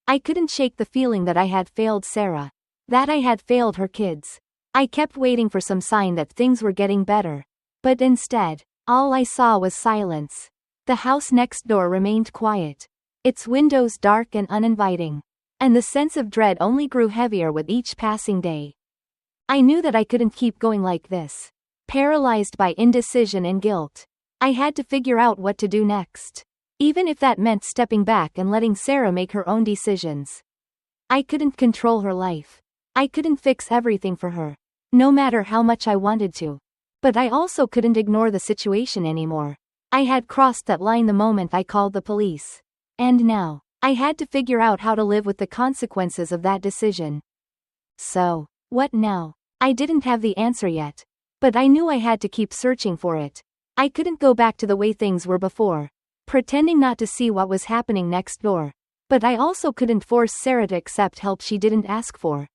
I couldn't shake the feeling that I had failed Sarah, that I had failed her kids. I kept waiting for some sign that things were getting better. But instead, all I saw was silence. The house next door remained quiet, its windows dark and uninviting, and the sense of dread only grew heavier with each passing day. I knew that I couldn't keep going like this, paralyzed by indecision and guilt. I had to figure out what to do next, even if that meant stepping back and letting Sarah make her own decisions. I couldn't control her life. I couldn't fix everything for her, no matter how much I wanted to. But I also couldn't ignore the situation anymore. I had crossed that line the moment I called the police. And now, I had to figure out how to live with the consequences of that decision. So, what now? I didn't have the answer yet. But I knew I had to keep searching for it. I couldn't go back to the way things were before, pretending not to see what was happening next door. But I also couldn't force Sarah to accept help she didn't ask for.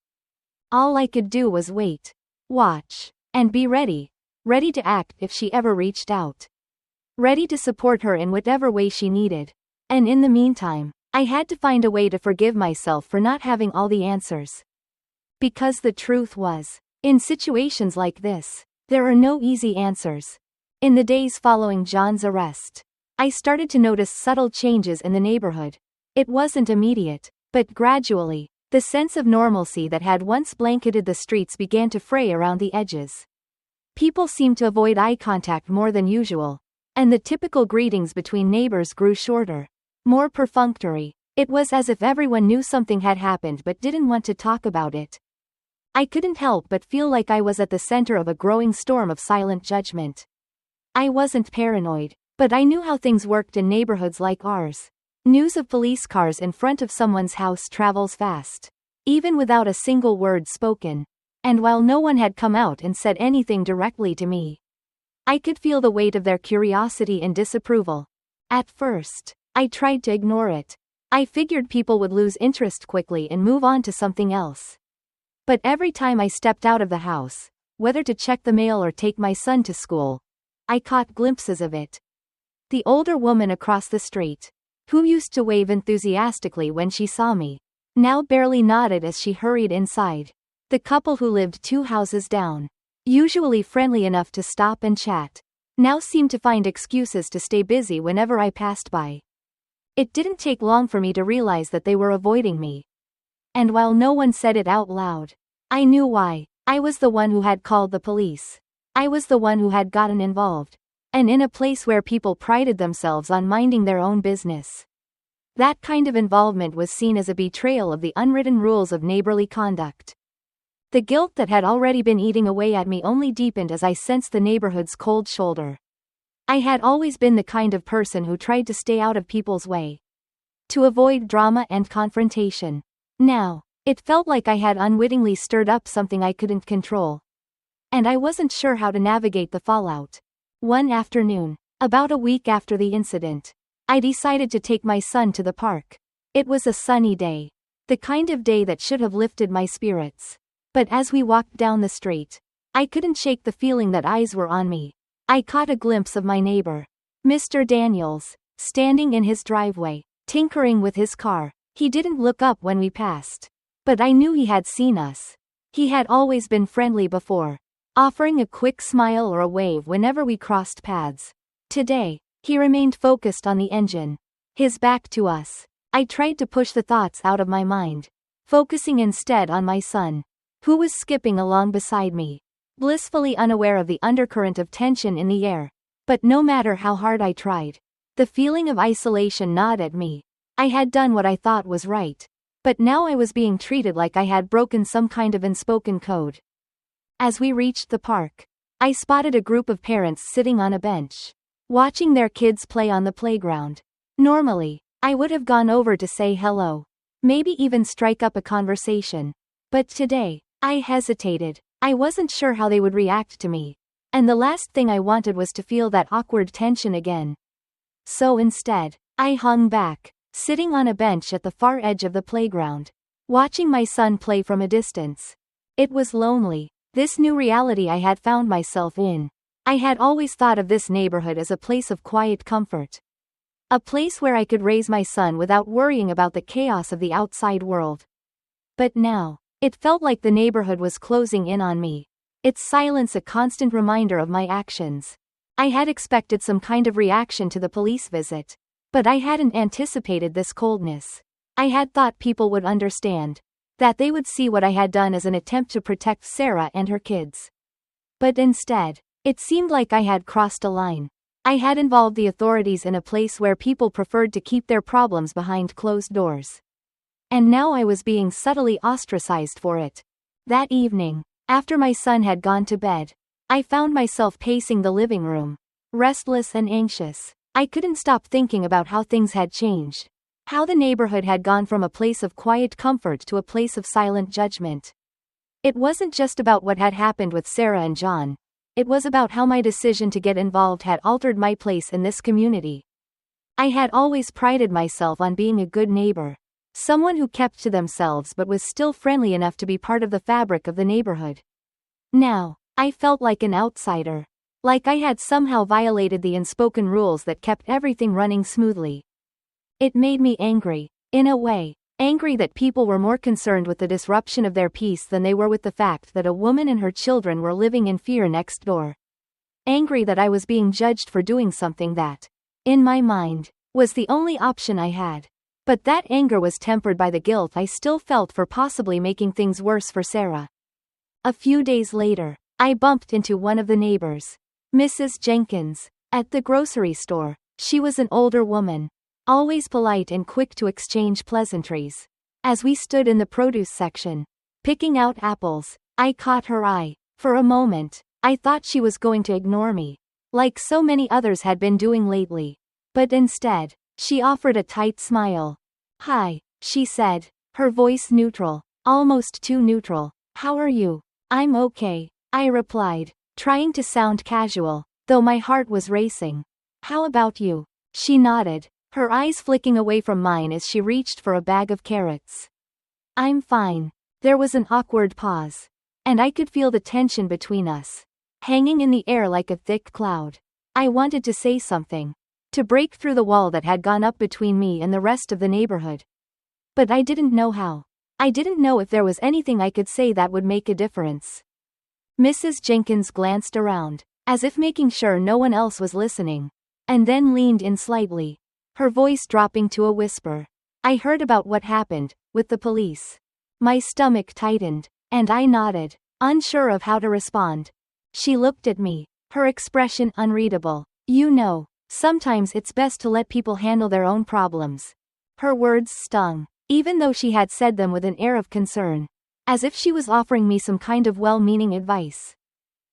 All I could do was wait, watch, and be ready. Ready to act if she ever reached out. Ready to support her in whatever way she needed. And in the meantime, I had to find a way to forgive myself for not having all the answers. Because the truth was, in situations like this, there are no easy answers. In the days following John's arrest, I started to notice subtle changes in the neighborhood. It wasn't immediate, but gradually, the sense of normalcy that had once blanketed the streets began to fray around the edges. People seemed to avoid eye contact more than usual, and the typical greetings between neighbors grew shorter, more perfunctory. It was as if everyone knew something had happened but didn't want to talk about it. I couldn't help but feel like I was at the center of a growing storm of silent judgment. I wasn't paranoid, but I knew how things worked in neighborhoods like ours. News of police cars in front of someone's house travels fast, even without a single word spoken. And while no one had come out and said anything directly to me, I could feel the weight of their curiosity and disapproval. At first, I tried to ignore it. I figured people would lose interest quickly and move on to something else. But every time I stepped out of the house, whether to check the mail or take my son to school, I caught glimpses of it. The older woman across the street, who used to wave enthusiastically when she saw me, now barely nodded as she hurried inside. The couple who lived 2 houses down, usually friendly enough to stop and chat, now seemed to find excuses to stay busy whenever I passed by. It didn't take long for me to realize that they were avoiding me. And while no one said it out loud, I knew why. I was the one who had called the police. I was the one who had gotten involved. And in a place where people prided themselves on minding their own business. That kind of involvement was seen as a betrayal of the unwritten rules of neighborly conduct. The guilt that had already been eating away at me only deepened as I sensed the neighborhood's cold shoulder. I had always been the kind of person who tried to stay out of people's way, to avoid drama and confrontation. Now, it felt like I had unwittingly stirred up something I couldn't control. And I wasn't sure how to navigate the fallout. One afternoon, about a week after the incident, I decided to take my son to the park. It was a sunny day, the kind of day that should have lifted my spirits. But as we walked down the street, I couldn't shake the feeling that eyes were on me. I caught a glimpse of my neighbor, Mr. Daniels, standing in his driveway, tinkering with his car. He didn't look up when we passed, but I knew he had seen us. He had always been friendly before, offering a quick smile or a wave whenever we crossed paths. Today, he remained focused on the engine, his back to us. I tried to push the thoughts out of my mind, focusing instead on my son, who was skipping along beside me, blissfully unaware of the undercurrent of tension in the air. But no matter how hard I tried, the feeling of isolation gnawed at me. I had done what I thought was right, but now I was being treated like I had broken some kind of unspoken code. As we reached the park, I spotted a group of parents sitting on a bench, watching their kids play on the playground. Normally, I would have gone over to say hello, maybe even strike up a conversation. But today, I hesitated. I wasn't sure how they would react to me, and the last thing I wanted was to feel that awkward tension again. So instead, I hung back, sitting on a bench at the far edge of the playground, watching my son play from a distance. It was lonely, this new reality I had found myself in. I had always thought of this neighborhood as a place of quiet comfort. A place where I could raise my son without worrying about the chaos of the outside world. But now, it felt like the neighborhood was closing in on me, its silence a constant reminder of my actions. I had expected some kind of reaction to the police visit, but I hadn't anticipated this coldness. I had thought people would understand, that they would see what I had done as an attempt to protect Sarah and her kids. But instead, it seemed like I had crossed a line. I had involved the authorities in a place where people preferred to keep their problems behind closed doors. And now I was being subtly ostracized for it. That evening, after my son had gone to bed, I found myself pacing the living room, restless and anxious. I couldn't stop thinking about how things had changed. How the neighborhood had gone from a place of quiet comfort to a place of silent judgment. It wasn't just about what had happened with Sarah and John. It was about how my decision to get involved had altered my place in this community. I had always prided myself on being a good neighbor. Someone who kept to themselves but was still friendly enough to be part of the fabric of the neighborhood. Now, I felt like an outsider. Like I had somehow violated the unspoken rules that kept everything running smoothly. It made me angry, in a way, angry that people were more concerned with the disruption of their peace than they were with the fact that a woman and her children were living in fear next door. Angry that I was being judged for doing something that, in my mind, was the only option I had. But that anger was tempered by the guilt I still felt for possibly making things worse for Sarah. A few days later, I bumped into one of the neighbors, Mrs. Jenkins, at the grocery store. She was an older woman, always polite and quick to exchange pleasantries. As we stood in the produce section, picking out apples, I caught her eye. For a moment, I thought she was going to ignore me, like so many others had been doing lately. But instead, she offered a tight smile. "Hi," she said, her voice neutral, almost too neutral. "How are you?" "I'm okay," I replied, trying to sound casual, though my heart was racing. "How about you?" She nodded, her eyes flicking away from mine as she reached for a bag of carrots. "I'm fine." There was an awkward pause, and I could feel the tension between us, hanging in the air like a thick cloud. I wanted to say something, to break through the wall that had gone up between me and the rest of the neighborhood. But I didn't know how. I didn't know if there was anything I could say that would make a difference. Mrs. Jenkins glanced around, as if making sure no one else was listening, and then leaned in slightly, her voice dropping to a whisper. "I heard about what happened, with the police." My stomach tightened, and I nodded, unsure of how to respond. She looked at me, her expression unreadable. "You know, sometimes it's best to let people handle their own problems." Her words stung, even though she had said them with an air of concern, as if she was offering me some kind of well-meaning advice.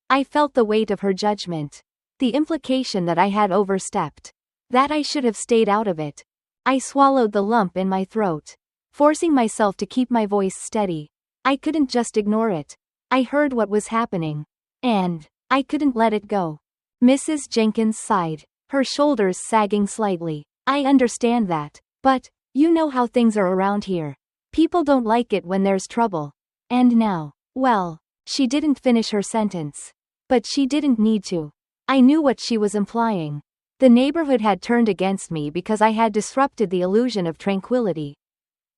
I felt the weight of her judgment, the implication that I had overstepped, that I should have stayed out of it. I swallowed the lump in my throat, forcing myself to keep my voice steady. I couldn't just ignore it. I heard what was happening, and I couldn't let it go. Mrs. Jenkins sighed, her shoulders sagging slightly. "I understand that, but you know how things are around here. People don't like it when there's trouble. And now, well," she didn't finish her sentence. But she didn't need to. I knew what she was implying. The neighborhood had turned against me because I had disrupted the illusion of tranquility.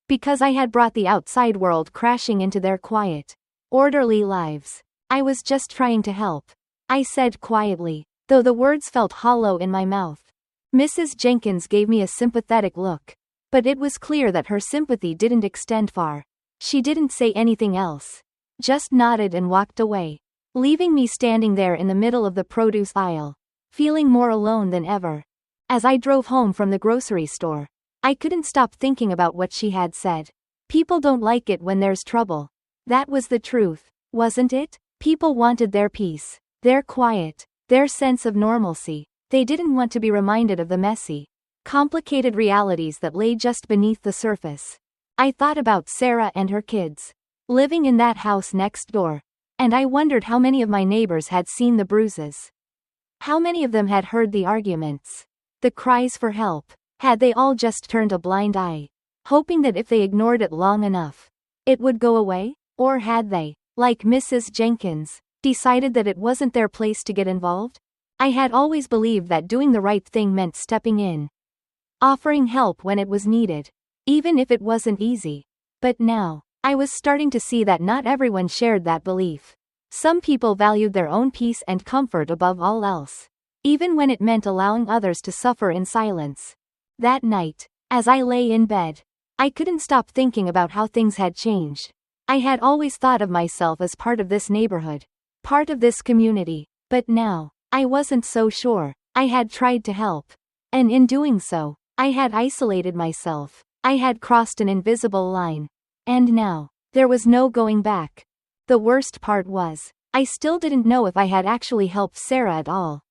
Because I had brought the outside world crashing into their quiet, orderly lives. "I was just trying to help," I said quietly, though the words felt hollow in my mouth. Mrs. Jenkins gave me a sympathetic look, but it was clear that her sympathy didn't extend far. She didn't say anything else, just nodded and walked away, leaving me standing there in the middle of the produce aisle, feeling more alone than ever. As I drove home from the grocery store, I couldn't stop thinking about what she had said. People don't like it when there's trouble. That was the truth, wasn't it? People wanted their peace, their quiet, their sense of normalcy. They didn't want to be reminded of the messy, complicated realities that lay just beneath the surface. I thought about Sarah and her kids, living in that house next door, and I wondered how many of my neighbors had seen the bruises. How many of them had heard the arguments, the cries for help. Had they all just turned a blind eye, hoping that if they ignored it long enough, it would go away? Or had they, like Mrs. Jenkins, decided that it wasn't their place to get involved? I had always believed that doing the right thing meant stepping in, offering help when it was needed, even if it wasn't easy. But now, I was starting to see that not everyone shared that belief. Some people valued their own peace and comfort above all else, even when it meant allowing others to suffer in silence. That night, as I lay in bed, I couldn't stop thinking about how things had changed. I had always thought of myself as part of this neighborhood, part of this community, but now, I wasn't so sure. I had tried to help, and in doing so, I had isolated myself. I had crossed an invisible line, and now, there was no going back. The worst part was, I still didn't know if I had actually helped Sarah at all.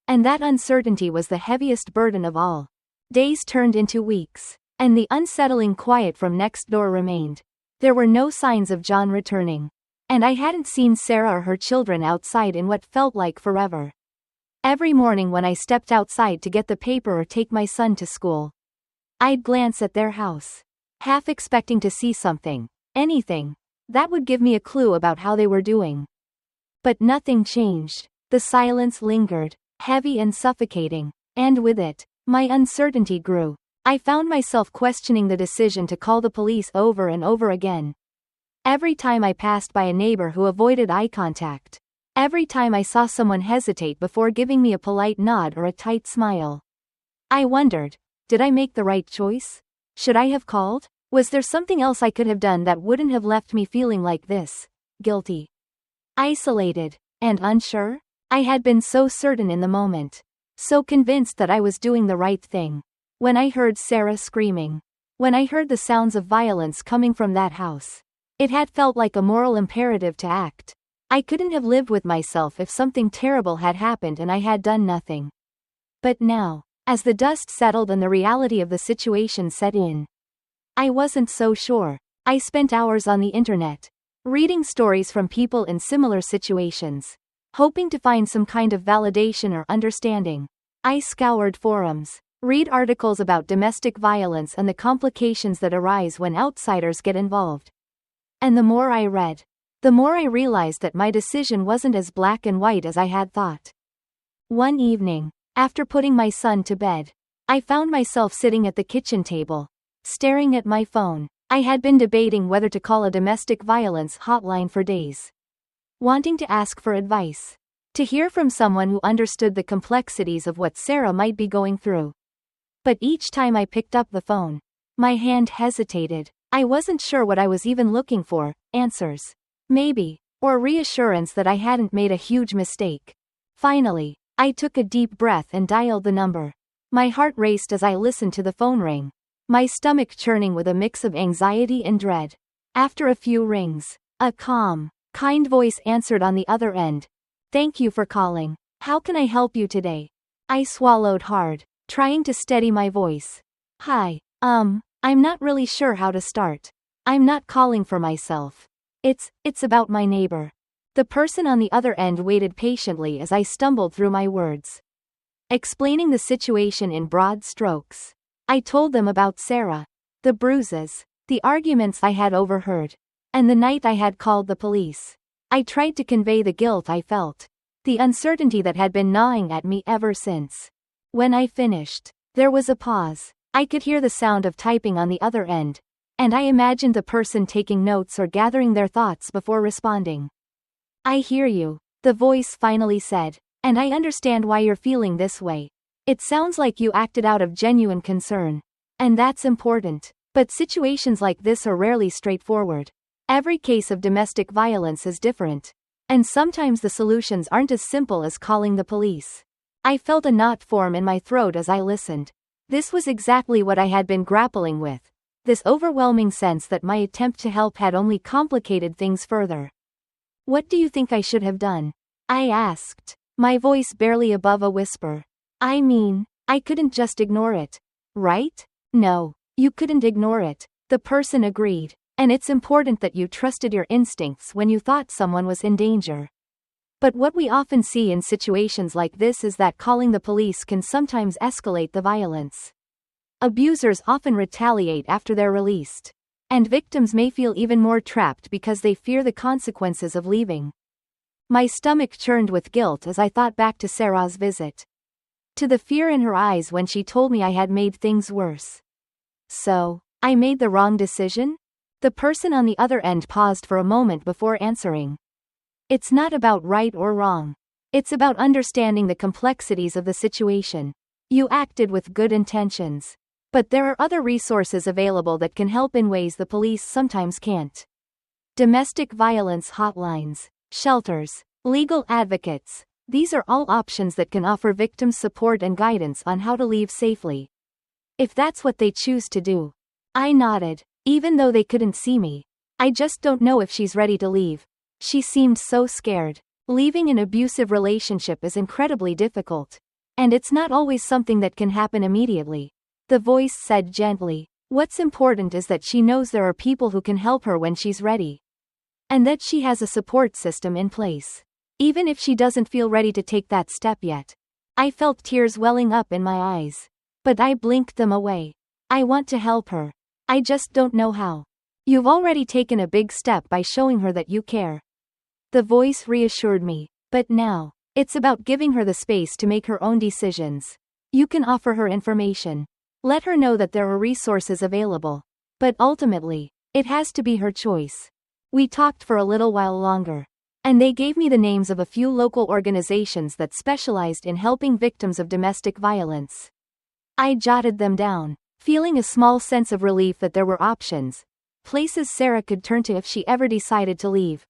And that uncertainty was the heaviest burden of all. Days turned into weeks, and the unsettling quiet from next door remained. There were no signs of John returning, and I hadn't seen Sarah or her children outside in what felt like forever. Every morning when I stepped outside to get the paper or take my son to school, I'd glance at their house, half expecting to see something, anything, that would give me a clue about how they were doing. But nothing changed. The silence lingered, heavy and suffocating, and with it, my uncertainty grew. I found myself questioning the decision to call the police over and over again. Every time I passed by a neighbor who avoided eye contact. Every time I saw someone hesitate before giving me a polite nod or a tight smile. I wondered, did I make the right choice? Should I have called? Was there something else I could have done that wouldn't have left me feeling like this? Guilty. Isolated. And unsure? I had been so certain in the moment. So convinced that I was doing the right thing. When I heard Sarah screaming. When I heard the sounds of violence coming from that house. It had felt like a moral imperative to act. I couldn't have lived with myself if something terrible had happened and I had done nothing. But now, as the dust settled and the reality of the situation set in, I wasn't so sure. I spent hours on the internet, reading stories from people in similar situations, hoping to find some kind of validation or understanding. I scoured forums, read articles about domestic violence and the complications that arise when outsiders get involved. And the more I read, the more I realized that my decision wasn't as black and white as I had thought. One evening, after putting my son to bed, I found myself sitting at the kitchen table, staring at my phone. I had been debating whether to call a domestic violence hotline for days, wanting to ask for advice, to hear from someone who understood the complexities of what Sarah might be going through. But each time I picked up the phone, my hand hesitated. I wasn't sure what I was even looking for, answers, maybe, or reassurance that I hadn't made a huge mistake. Finally, I took a deep breath and dialed the number. My heart raced as I listened to the phone ring, my stomach churning with a mix of anxiety and dread. After a few rings, a calm, kind voice answered on the other end. "Thank you for calling. How can I help you today?" I swallowed hard, trying to steady my voice. "Hi, I'm not really sure how to start. I'm not calling for myself. It's about my neighbor." The person on the other end waited patiently as I stumbled through my words, explaining the situation in broad strokes. I told them about Sarah, the bruises, the arguments I had overheard, and the night I had called the police. I tried to convey the guilt I felt, the uncertainty that had been gnawing at me ever since. When I finished, there was a pause. I could hear the sound of typing on the other end, and I imagined the person taking notes or gathering their thoughts before responding. "I hear you," the voice finally said, "and I understand why you're feeling this way. It sounds like you acted out of genuine concern. And that's important. But situations like this are rarely straightforward. Every case of domestic violence is different. And sometimes the solutions aren't as simple as calling the police." I felt a knot form in my throat as I listened. This was exactly what I had been grappling with. This overwhelming sense that my attempt to help had only complicated things further. "What do you think I should have done?" I asked, my voice barely above a whisper. "I mean, I couldn't just ignore it, right?" "No, you couldn't ignore it," the person agreed. "And it's important that you trusted your instincts when you thought someone was in danger. But what we often see in situations like this is that calling the police can sometimes escalate the violence. Abusers often retaliate after they're released. And victims may feel even more trapped because they fear the consequences of leaving." My stomach churned with guilt as I thought back to Sarah's visit. To the fear in her eyes when she told me I had made things worse. "So, I made the wrong decision?" The person on the other end paused for a moment before answering. "It's not about right or wrong. It's about understanding the complexities of the situation. You acted with good intentions. But there are other resources available that can help in ways the police sometimes can't. Domestic violence hotlines, shelters, legal advocates. These are all options that can offer victims support and guidance on how to leave safely. If that's what they choose to do." I nodded, even though they couldn't see me. "I just don't know if she's ready to leave. She seemed so scared. Leaving an abusive relationship is incredibly difficult. And it's not always something that can happen immediately. The voice said gently, "What's important is that she knows there are people who can help her when she's ready. And that she has a support system in place. Even if she doesn't feel ready to take that step yet." I felt tears welling up in my eyes. But I blinked them away. I want to help her. I just don't know how. "You've already taken a big step by showing her that you care." The voice reassured me. "But now, it's about giving her the space to make her own decisions. You can offer her information. Let her know that there are resources available. But ultimately, it has to be her choice." We talked for a little while longer. And they gave me the names of a few local organizations that specialized in helping victims of domestic violence. I jotted them down, feeling a small sense of relief that there were options. Places Sarah could turn to if she ever decided to leave.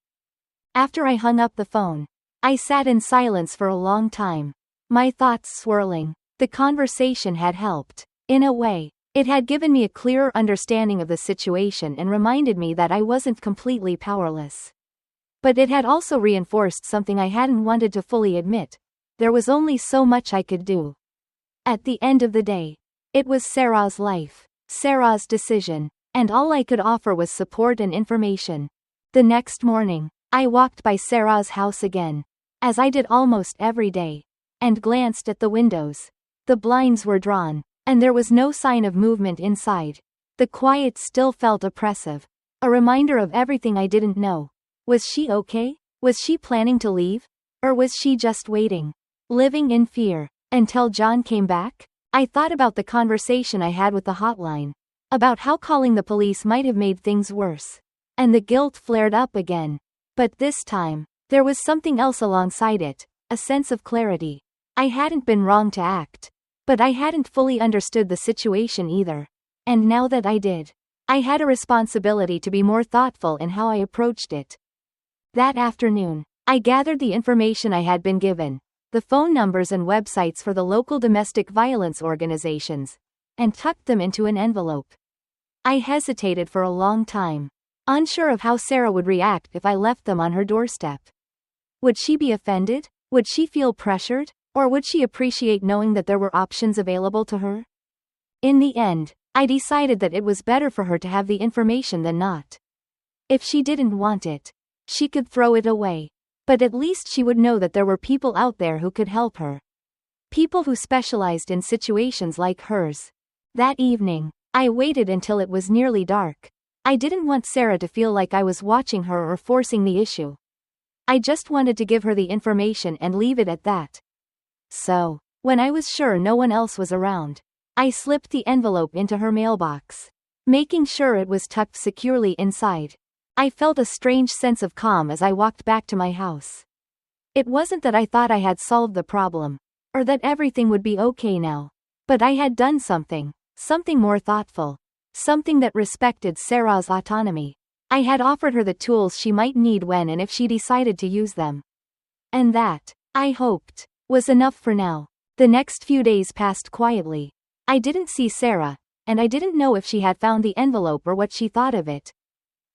After I hung up the phone, I sat in silence for a long time. My thoughts swirling. The conversation had helped. In a way, it had given me a clearer understanding of the situation and reminded me that I wasn't completely powerless. But it had also reinforced something I hadn't wanted to fully admit. There was only so much I could do. At the end of the day, it was Sarah's life, Sarah's decision, and all I could offer was support and information. The next morning, I walked by Sarah's house again, as I did almost every day, and glanced at the windows. The blinds were drawn, and there was no sign of movement inside. The quiet still felt oppressive, a reminder of everything I didn't know. Was she okay? Was she planning to leave? Or was she just waiting, living in fear, until John came back? I thought about the conversation I had with the hotline, about how calling the police might have made things worse. And the guilt flared up again. But this time, there was something else alongside it, a sense of clarity. I hadn't been wrong to act. But I hadn't fully understood the situation either. And now that I did, I had a responsibility to be more thoughtful in how I approached it. That afternoon, I gathered the information I had been given, the phone numbers and websites for the local domestic violence organizations, and tucked them into an envelope. I hesitated for a long time, unsure of how Sarah would react if I left them on her doorstep. Would she be offended? Would she feel pressured? Or would she appreciate knowing that there were options available to her? In the end, I decided that it was better for her to have the information than not. If she didn't want it, she could throw it away. But at least she would know that there were people out there who could help her. People who specialized in situations like hers. That evening, I waited until it was nearly dark. I didn't want Sarah to feel like I was watching her or forcing the issue. I just wanted to give her the information and leave it at that. So, when I was sure no one else was around, I slipped the envelope into her mailbox, making sure it was tucked securely inside. I felt a strange sense of calm as I walked back to my house. It wasn't that I thought I had solved the problem, or that everything would be okay now. But I had done something more thoughtful, something that respected Sarah's autonomy. I had offered her the tools she might need when and if she decided to use them. And that, I hoped, was enough for now. The next few days passed quietly. I didn't see Sarah, and I didn't know if she had found the envelope or what she thought of it.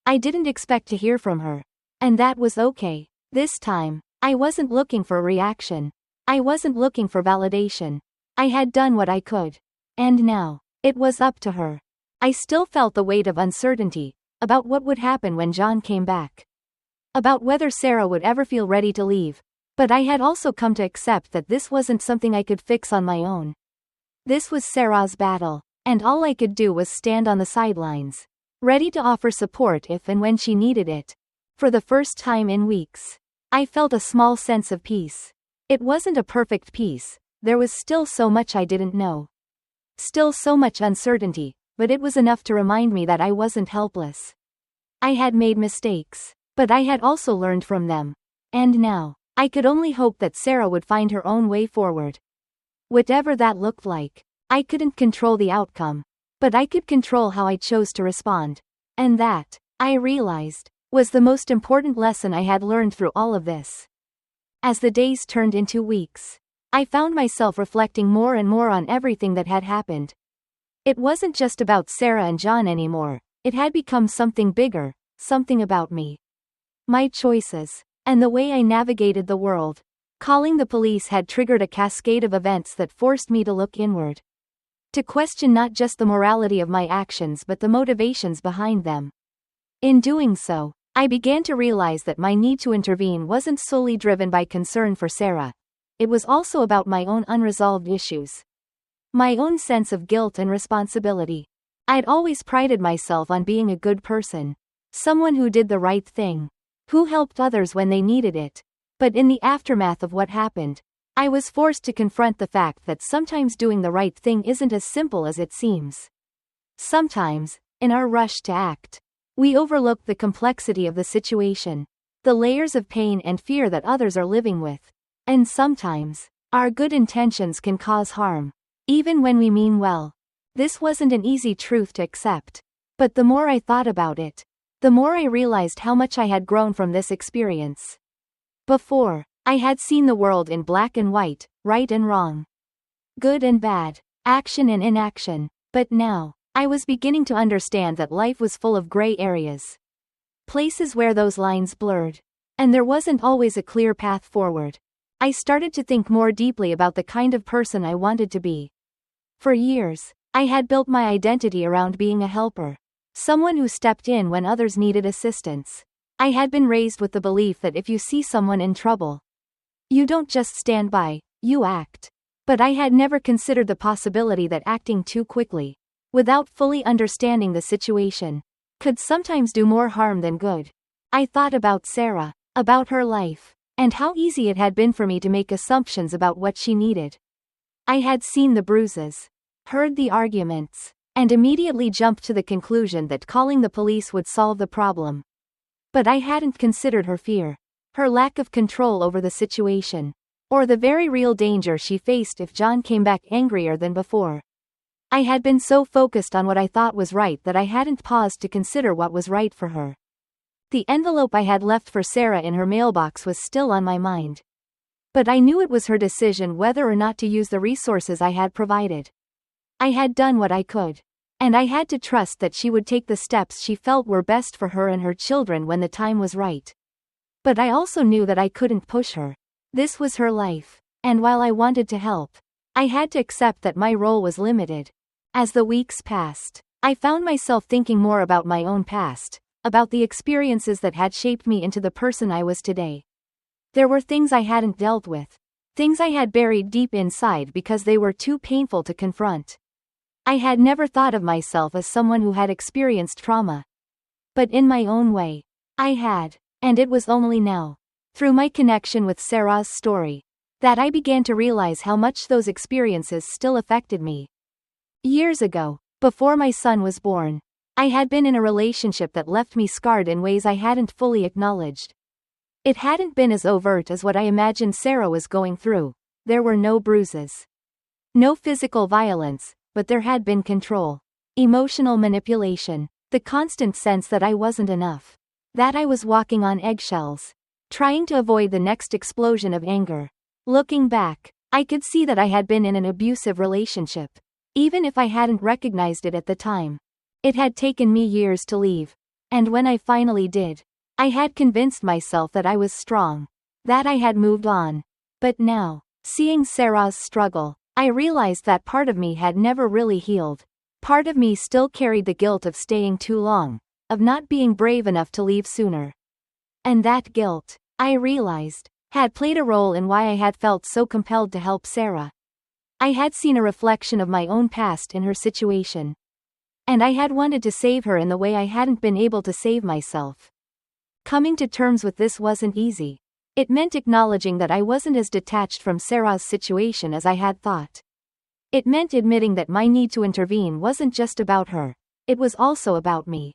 I didn't expect to hear from her. And that was okay. This time, I wasn't looking for a reaction. I wasn't looking for validation. I had done what I could. And now, it was up to her. I still felt the weight of uncertainty, about what would happen when John came back. About whether Sarah would ever feel ready to leave. But I had also come to accept that this wasn't something I could fix on my own. This was Sarah's battle, and all I could do was stand on the sidelines, ready to offer support if and when she needed it. For the first time in weeks, I felt a small sense of peace. It wasn't a perfect peace, there was still so much I didn't know. Still so much uncertainty, but it was enough to remind me that I wasn't helpless. I had made mistakes, but I had also learned from them. And now, I could only hope that Sarah would find her own way forward. Whatever that looked like, I couldn't control the outcome, but I could control how I chose to respond. And that, I realized, was the most important lesson I had learned through all of this. As the days turned into weeks, I found myself reflecting more and more on everything that had happened. It wasn't just about Sarah and John anymore, it had become something bigger, something about me. my choices, and the way I navigated the world. Calling the police had triggered a cascade of events that forced me to look inward. To question not just the morality of my actions but the motivations behind them. In doing so, I began to realize that my need to intervene wasn't solely driven by concern for Sarah. It was also about my own unresolved issues. My own sense of guilt and responsibility. I'd always prided myself on being a good person. Someone who did the right thing. Who helped others when they needed it. But in the aftermath of what happened, I was forced to confront the fact that sometimes doing the right thing isn't as simple as it seems. Sometimes, in our rush to act, we overlook the complexity of the situation, the layers of pain and fear that others are living with. And sometimes, our good intentions can cause harm, even when we mean well. This wasn't an easy truth to accept. But the more I thought about it, the more I realized how much I had grown from this experience. Before, I had seen the world in black and white, right and wrong, good and bad, action and inaction. But now, I was beginning to understand that life was full of gray areas. Places where those lines blurred. And there wasn't always a clear path forward. I started to think more deeply about the kind of person I wanted to be. For years, I had built my identity around being a helper. Someone who stepped in when others needed assistance. I had been raised with the belief that if you see someone in trouble, you don't just stand by, you act. But I had never considered the possibility that acting too quickly, without fully understanding the situation, could sometimes do more harm than good. I thought about Sarah, about her life, and how easy it had been for me to make assumptions about what she needed. I had seen the bruises, heard the arguments, and immediately jumped to the conclusion that calling the police would solve the problem. But I hadn't considered her fear, her lack of control over the situation, or the very real danger she faced if John came back angrier than before. I had been so focused on what I thought was right that I hadn't paused to consider what was right for her. The envelope I had left for Sarah in her mailbox was still on my mind. But I knew it was her decision whether or not to use the resources I had provided. I had done what I could. And I had to trust that she would take the steps she felt were best for her and her children when the time was right. But I also knew that I couldn't push her. This was her life. And while I wanted to help, I had to accept that my role was limited. As the weeks passed, I found myself thinking more about my own past, about the experiences that had shaped me into the person I was today. There were things I hadn't dealt with, things I had buried deep inside because they were too painful to confront. I had never thought of myself as someone who had experienced trauma. But in my own way, I had, and it was only now, through my connection with Sarah's story, that I began to realize how much those experiences still affected me. Years ago, before my son was born, I had been in a relationship that left me scarred in ways I hadn't fully acknowledged. It hadn't been as overt as what I imagined Sarah was going through. There were no bruises, no physical violence, but there had been control, emotional manipulation, the constant sense that I wasn't enough, that I was walking on eggshells, trying to avoid the next explosion of anger. Looking back, I could see that I had been in an abusive relationship, even if I hadn't recognized it at the time. It had taken me years to leave, and when I finally did, I had convinced myself that I was strong, that I had moved on. But now, seeing Sarah's struggle, I realized that part of me had never really healed. Part of me still carried the guilt of staying too long, of not being brave enough to leave sooner. And that guilt, I realized, had played a role in why I had felt so compelled to help Sarah. I had seen a reflection of my own past in her situation. And I had wanted to save her in the way I hadn't been able to save myself. Coming to terms with this wasn't easy. It meant acknowledging that I wasn't as detached from Sarah's situation as I had thought. It meant admitting that my need to intervene wasn't just about her, it was also about me.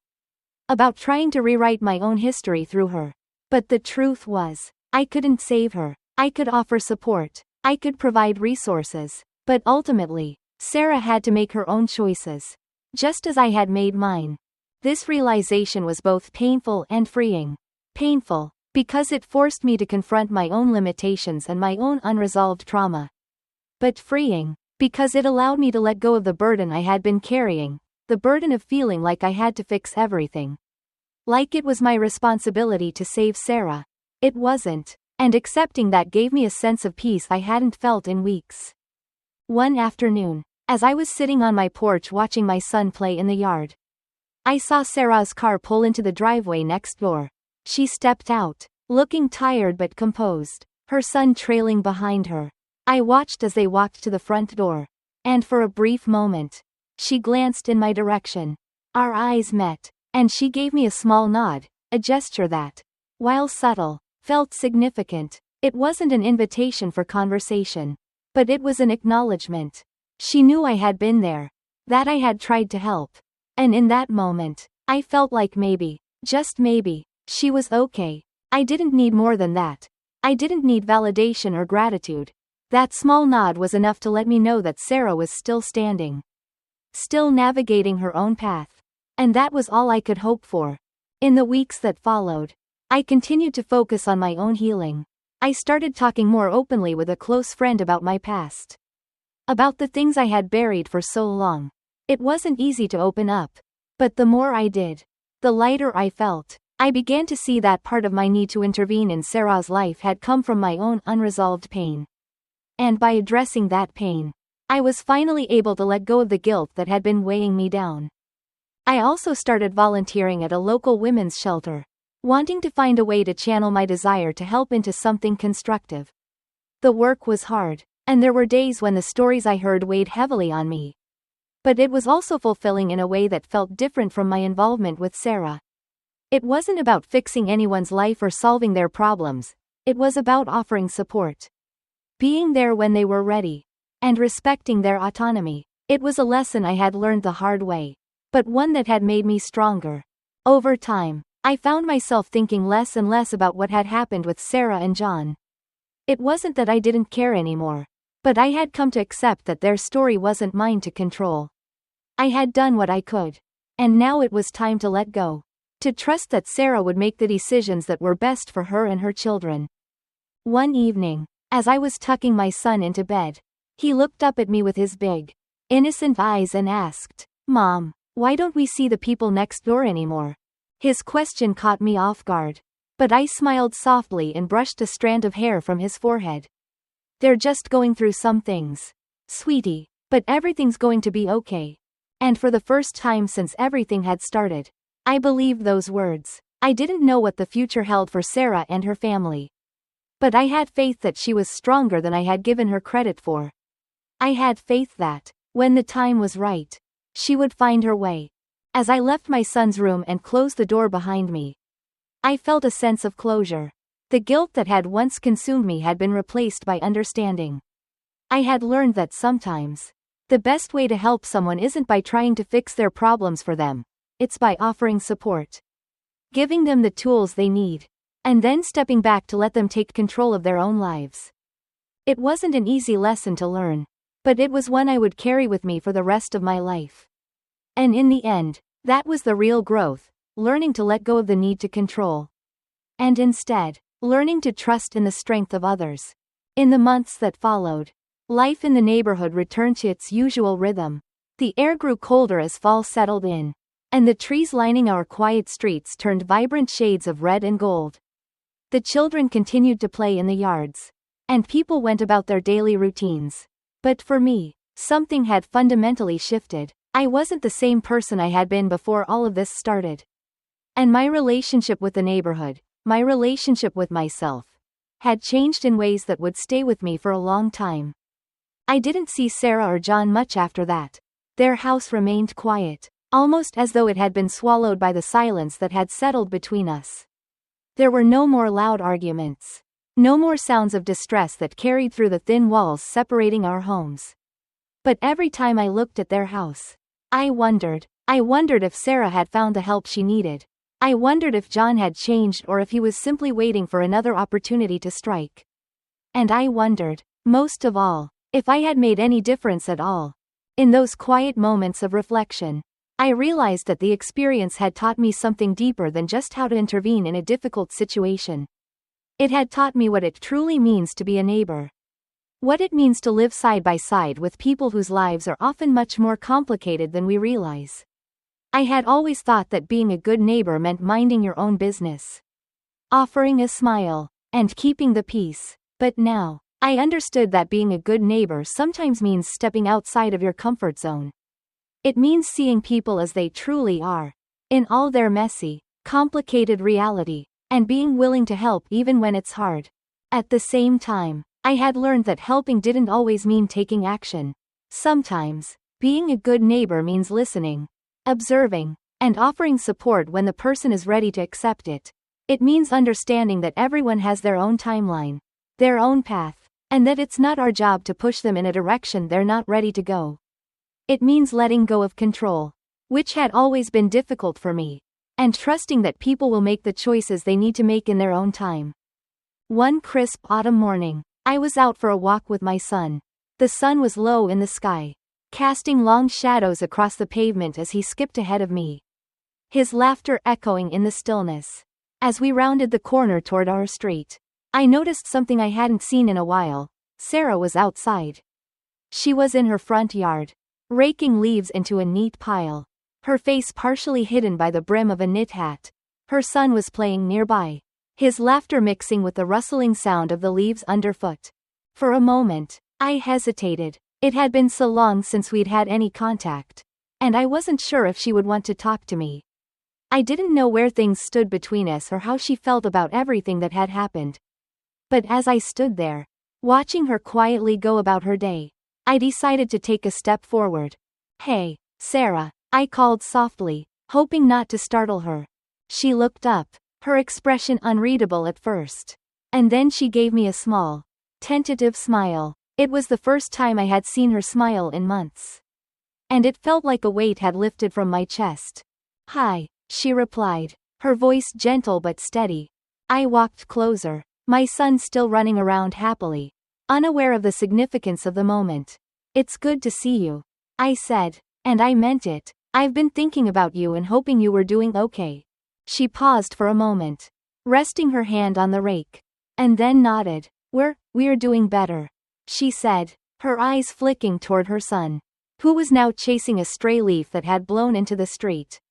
About trying to rewrite my own history through her. But the truth was, I couldn't save her. I could offer support. I could provide resources. But ultimately, Sarah had to make her own choices. Just as I had made mine. This realization was both painful and freeing. Painful, because it forced me to confront my own limitations and my own unresolved trauma. But freeing, because it allowed me to let go of the burden I had been carrying, the burden of feeling like I had to fix everything. Like it was my responsibility to save Sarah. It wasn't, and accepting that gave me a sense of peace I hadn't felt in weeks. One afternoon, as I was sitting on my porch watching my son play in the yard, I saw Sarah's car pull into the driveway next door. She stepped out, looking tired but composed, her son trailing behind her. I watched as they walked to the front door, and for a brief moment, she glanced in my direction. Our eyes met, and she gave me a small nod, a gesture that, while subtle, felt significant. It wasn't an invitation for conversation, but it was an acknowledgement. She knew I had been there, that I had tried to help. And in that moment, I felt like maybe, just maybe, she was okay. I didn't need more than that. I didn't need validation or gratitude. That small nod was enough to let me know that Sarah was still standing, still navigating her own path. And that was all I could hope for. In the weeks that followed, I continued to focus on my own healing. I started talking more openly with a close friend about my past, about the things I had buried for so long. It wasn't easy to open up, but the more I did, the lighter I felt. I began to see that part of my need to intervene in Sarah's life had come from my own unresolved pain. And by addressing that pain, I was finally able to let go of the guilt that had been weighing me down. I also started volunteering at a local women's shelter, wanting to find a way to channel my desire to help into something constructive. The work was hard, and there were days when the stories I heard weighed heavily on me. But it was also fulfilling in a way that felt different from my involvement with Sarah. It wasn't about fixing anyone's life or solving their problems. It was about offering support, being there when they were ready, and respecting their autonomy. It was a lesson I had learned the hard way, but one that had made me stronger. Over time, I found myself thinking less and less about what had happened with Sarah and John. It wasn't that I didn't care anymore, but I had come to accept that their story wasn't mine to control. I had done what I could, and now it was time to let go, to trust that Sarah would make the decisions that were best for her and her children. One evening, as I was tucking my son into bed, he looked up at me with his big, innocent eyes and asked, "Mom, why don't we see the people next door anymore?" His question caught me off guard, but I smiled softly and brushed a strand of hair from his forehead. "They're just going through some things, sweetie, but everything's going to be okay." And for the first time since everything had started, I believed those words. I didn't know what the future held for Sarah and her family, but I had faith that she was stronger than I had given her credit for. I had faith that, when the time was right, she would find her way. As I left my son's room and closed the door behind me, I felt a sense of closure. The guilt that had once consumed me had been replaced by understanding. I had learned that sometimes, the best way to help someone isn't by trying to fix their problems for them. It's by offering support, giving them the tools they need, and then stepping back to let them take control of their own lives. It wasn't an easy lesson to learn, but it was one I would carry with me for the rest of my life. And in the end, that was the real growth, learning to let go of the need to control, and instead, learning to trust in the strength of others. In the months that followed, life in the neighborhood returned to its usual rhythm. The air grew colder as fall settled in, and the trees lining our quiet streets turned vibrant shades of red and gold. The children continued to play in the yards, and people went about their daily routines. But for me, something had fundamentally shifted. I wasn't the same person I had been before all of this started. And my relationship with the neighborhood, my relationship with myself, had changed in ways that would stay with me for a long time. I didn't see Sarah or John much after that. Their house remained quiet, almost as though it had been swallowed by the silence that had settled between us. There were no more loud arguments, no more sounds of distress that carried through the thin walls separating our homes. But every time I looked at their house, I wondered if Sarah had found the help she needed. I wondered if John had changed or if he was simply waiting for another opportunity to strike. And I wondered, most of all, if I had made any difference at all. In those quiet moments of reflection, I realized that the experience had taught me something deeper than just how to intervene in a difficult situation. It had taught me what it truly means to be a neighbor. What it means to live side by side with people whose lives are often much more complicated than we realize. I had always thought that being a good neighbor meant minding your own business, offering a smile, and keeping the peace. But now, I understood that being a good neighbor sometimes means stepping outside of your comfort zone. It means seeing people as they truly are, in all their messy, complicated reality, and being willing to help even when it's hard. At the same time, I had learned that helping didn't always mean taking action. Sometimes, being a good neighbor means listening, observing, and offering support when the person is ready to accept it. It means understanding that everyone has their own timeline, their own path, and that it's not our job to push them in a direction they're not ready to go. It means letting go of control, which had always been difficult for me, and trusting that people will make the choices they need to make in their own time. One crisp autumn morning, I was out for a walk with my son. The sun was low in the sky, casting long shadows across the pavement as he skipped ahead of me, his laughter echoing in the stillness. As we rounded the corner toward our street, I noticed something I hadn't seen in a while. Sarah was outside. She was in her front yard, raking leaves into a neat pile, her face partially hidden by the brim of a knit hat. Her son was playing nearby, his laughter mixing with the rustling sound of the leaves underfoot. For a moment, I hesitated. It had been so long since we'd had any contact, and I wasn't sure if she would want to talk to me. I didn't know where things stood between us or how she felt about everything that had happened. But as I stood there, watching her quietly go about her day, I decided to take a step forward. "Hey, Sarah," I called softly, hoping not to startle her. She looked up, her expression unreadable at first. And then she gave me a small, tentative smile. It was the first time I had seen her smile in months, and it felt like a weight had lifted from my chest. "Hi," she replied, her voice gentle but steady. I walked closer, my son still running around happily, unaware of the significance of the moment. "It's good to see you," I said, and I meant it. "I've been thinking about you and hoping you were doing okay." She paused for a moment, resting her hand on the rake, and then nodded. We're doing better," she said, her eyes flicking toward her son, who was now chasing a stray leaf that had blown into the street.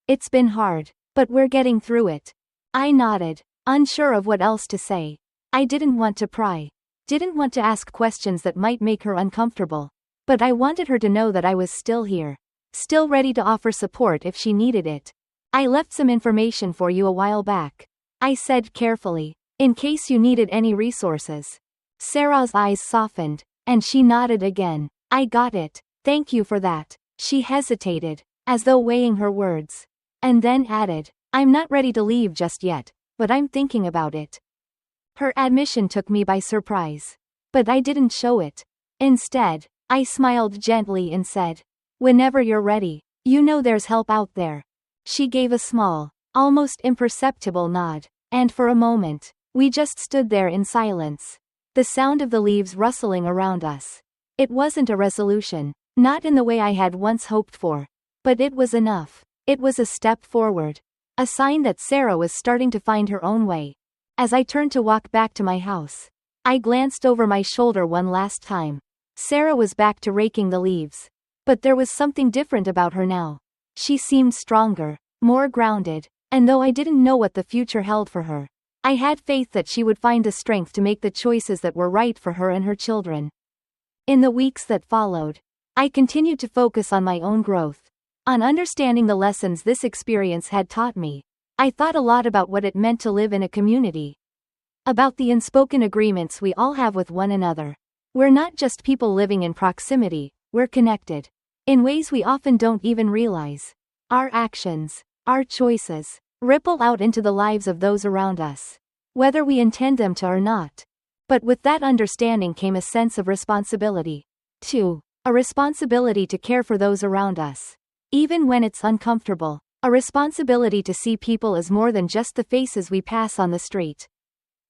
"It's been hard, but we're getting through it." I nodded, unsure of what else to say. I didn't want to pry, didn't want to ask questions that might make her uncomfortable, but I wanted her to know that I was still here, still ready to offer support if she needed it. "I left some information for you a while back," I said carefully, "in case you needed any resources." Sarah's eyes softened, and she nodded again. "I got it, thank you for that." She hesitated, as though weighing her words, and then added, "I'm not ready to leave just yet, but I'm thinking about it." Her admission took me by surprise, but I didn't show it. Instead, I smiled gently and said, "Whenever you're ready, you know there's help out there." She gave a small, almost imperceptible nod, and for a moment, we just stood there in silence, the sound of the leaves rustling around us. It wasn't a resolution, not in the way I had once hoped for, but it was enough. It was a step forward, a sign that Sarah was starting to find her own way. As I turned to walk back to my house, I glanced over my shoulder one last time. Sarah was back to raking the leaves, but there was something different about her now. She seemed stronger, more grounded, and though I didn't know what the future held for her, I had faith that she would find the strength to make the choices that were right for her and her children. In the weeks that followed, I continued to focus on my own growth, on understanding the lessons this experience had taught me. I thought a lot about what it meant to live in a community, about the unspoken agreements we all have with one another. We're not just people living in proximity, we're connected, in ways we often don't even realize. Our actions, our choices, ripple out into the lives of those around us, whether we intend them to or not. But with that understanding came a sense of responsibility, too, a responsibility to care for those around us, even when it's uncomfortable, a responsibility to see people as more than just the faces we pass on the street,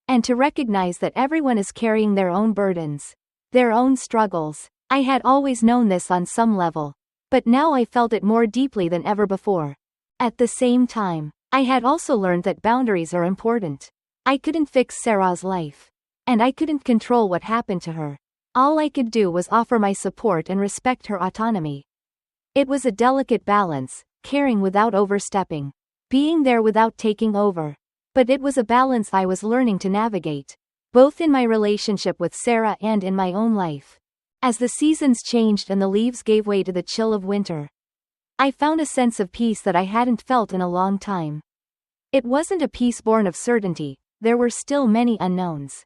and to recognize that everyone is carrying their own burdens, their own struggles. I had always known this on some level, but now I felt it more deeply than ever before. At the same time, I had also learned that boundaries are important. I couldn't fix Sarah's life, and I couldn't control what happened to her. All I could do was offer my support and respect her autonomy. It was a delicate balance, caring without overstepping, being there without taking over. But it was a balance I was learning to navigate, both in my relationship with Sarah and in my own life. As the seasons changed and the leaves gave way to the chill of winter, I found a sense of peace that I hadn't felt in a long time. It wasn't a peace born of certainty, there were still many unknowns.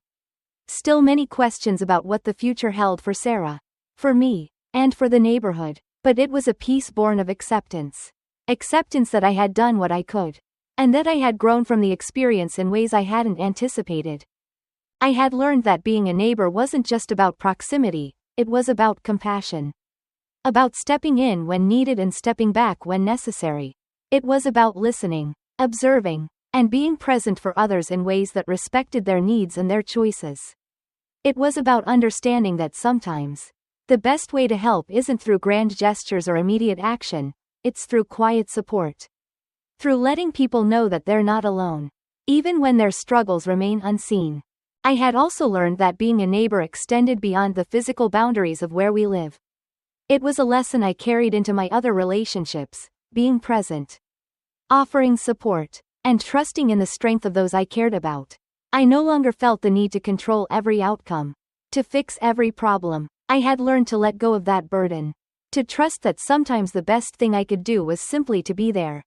Still many questions about what the future held for Sarah, for me, and for the neighborhood, but it was a peace born of acceptance. Acceptance that I had done what I could, and that I had grown from the experience in ways I hadn't anticipated. I had learned that being a neighbor wasn't just about proximity, it was about compassion. About stepping in when needed and stepping back when necessary. It was about listening, observing, and being present for others in ways that respected their needs and their choices. It was about understanding that sometimes, the best way to help isn't through grand gestures or immediate action, it's through quiet support. Through letting people know that they're not alone, even when their struggles remain unseen. I had also learned that being a neighbor extended beyond the physical boundaries of where we live. It was a lesson I carried into my other relationships, being present, offering support, and trusting in the strength of those I cared about. I no longer felt the need to control every outcome, to fix every problem. I had learned to let go of that burden, to trust that sometimes the best thing I could do was simply to be there,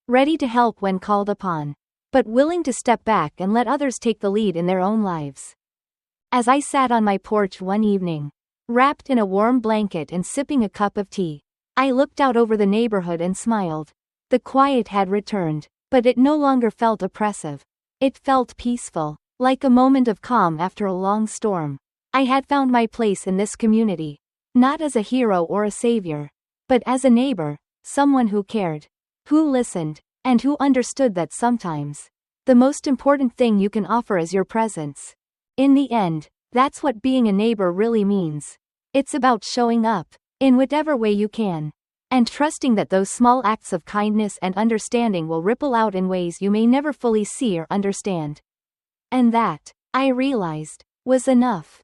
ready to help when called upon, but willing to step back and let others take the lead in their own lives. As I sat on my porch one evening, wrapped in a warm blanket and sipping a cup of tea, I looked out over the neighborhood and smiled. The quiet had returned, but it no longer felt oppressive. It felt peaceful, like a moment of calm after a long storm. I had found my place in this community, not as a hero or a savior, but as a neighbor, someone who cared, who listened, and who understood that sometimes, the most important thing you can offer is your presence. In the end, that's what being a neighbor really means. It's about showing up, in whatever way you can, and trusting that those small acts of kindness and understanding will ripple out in ways you may never fully see or understand. And that, I realized, was enough.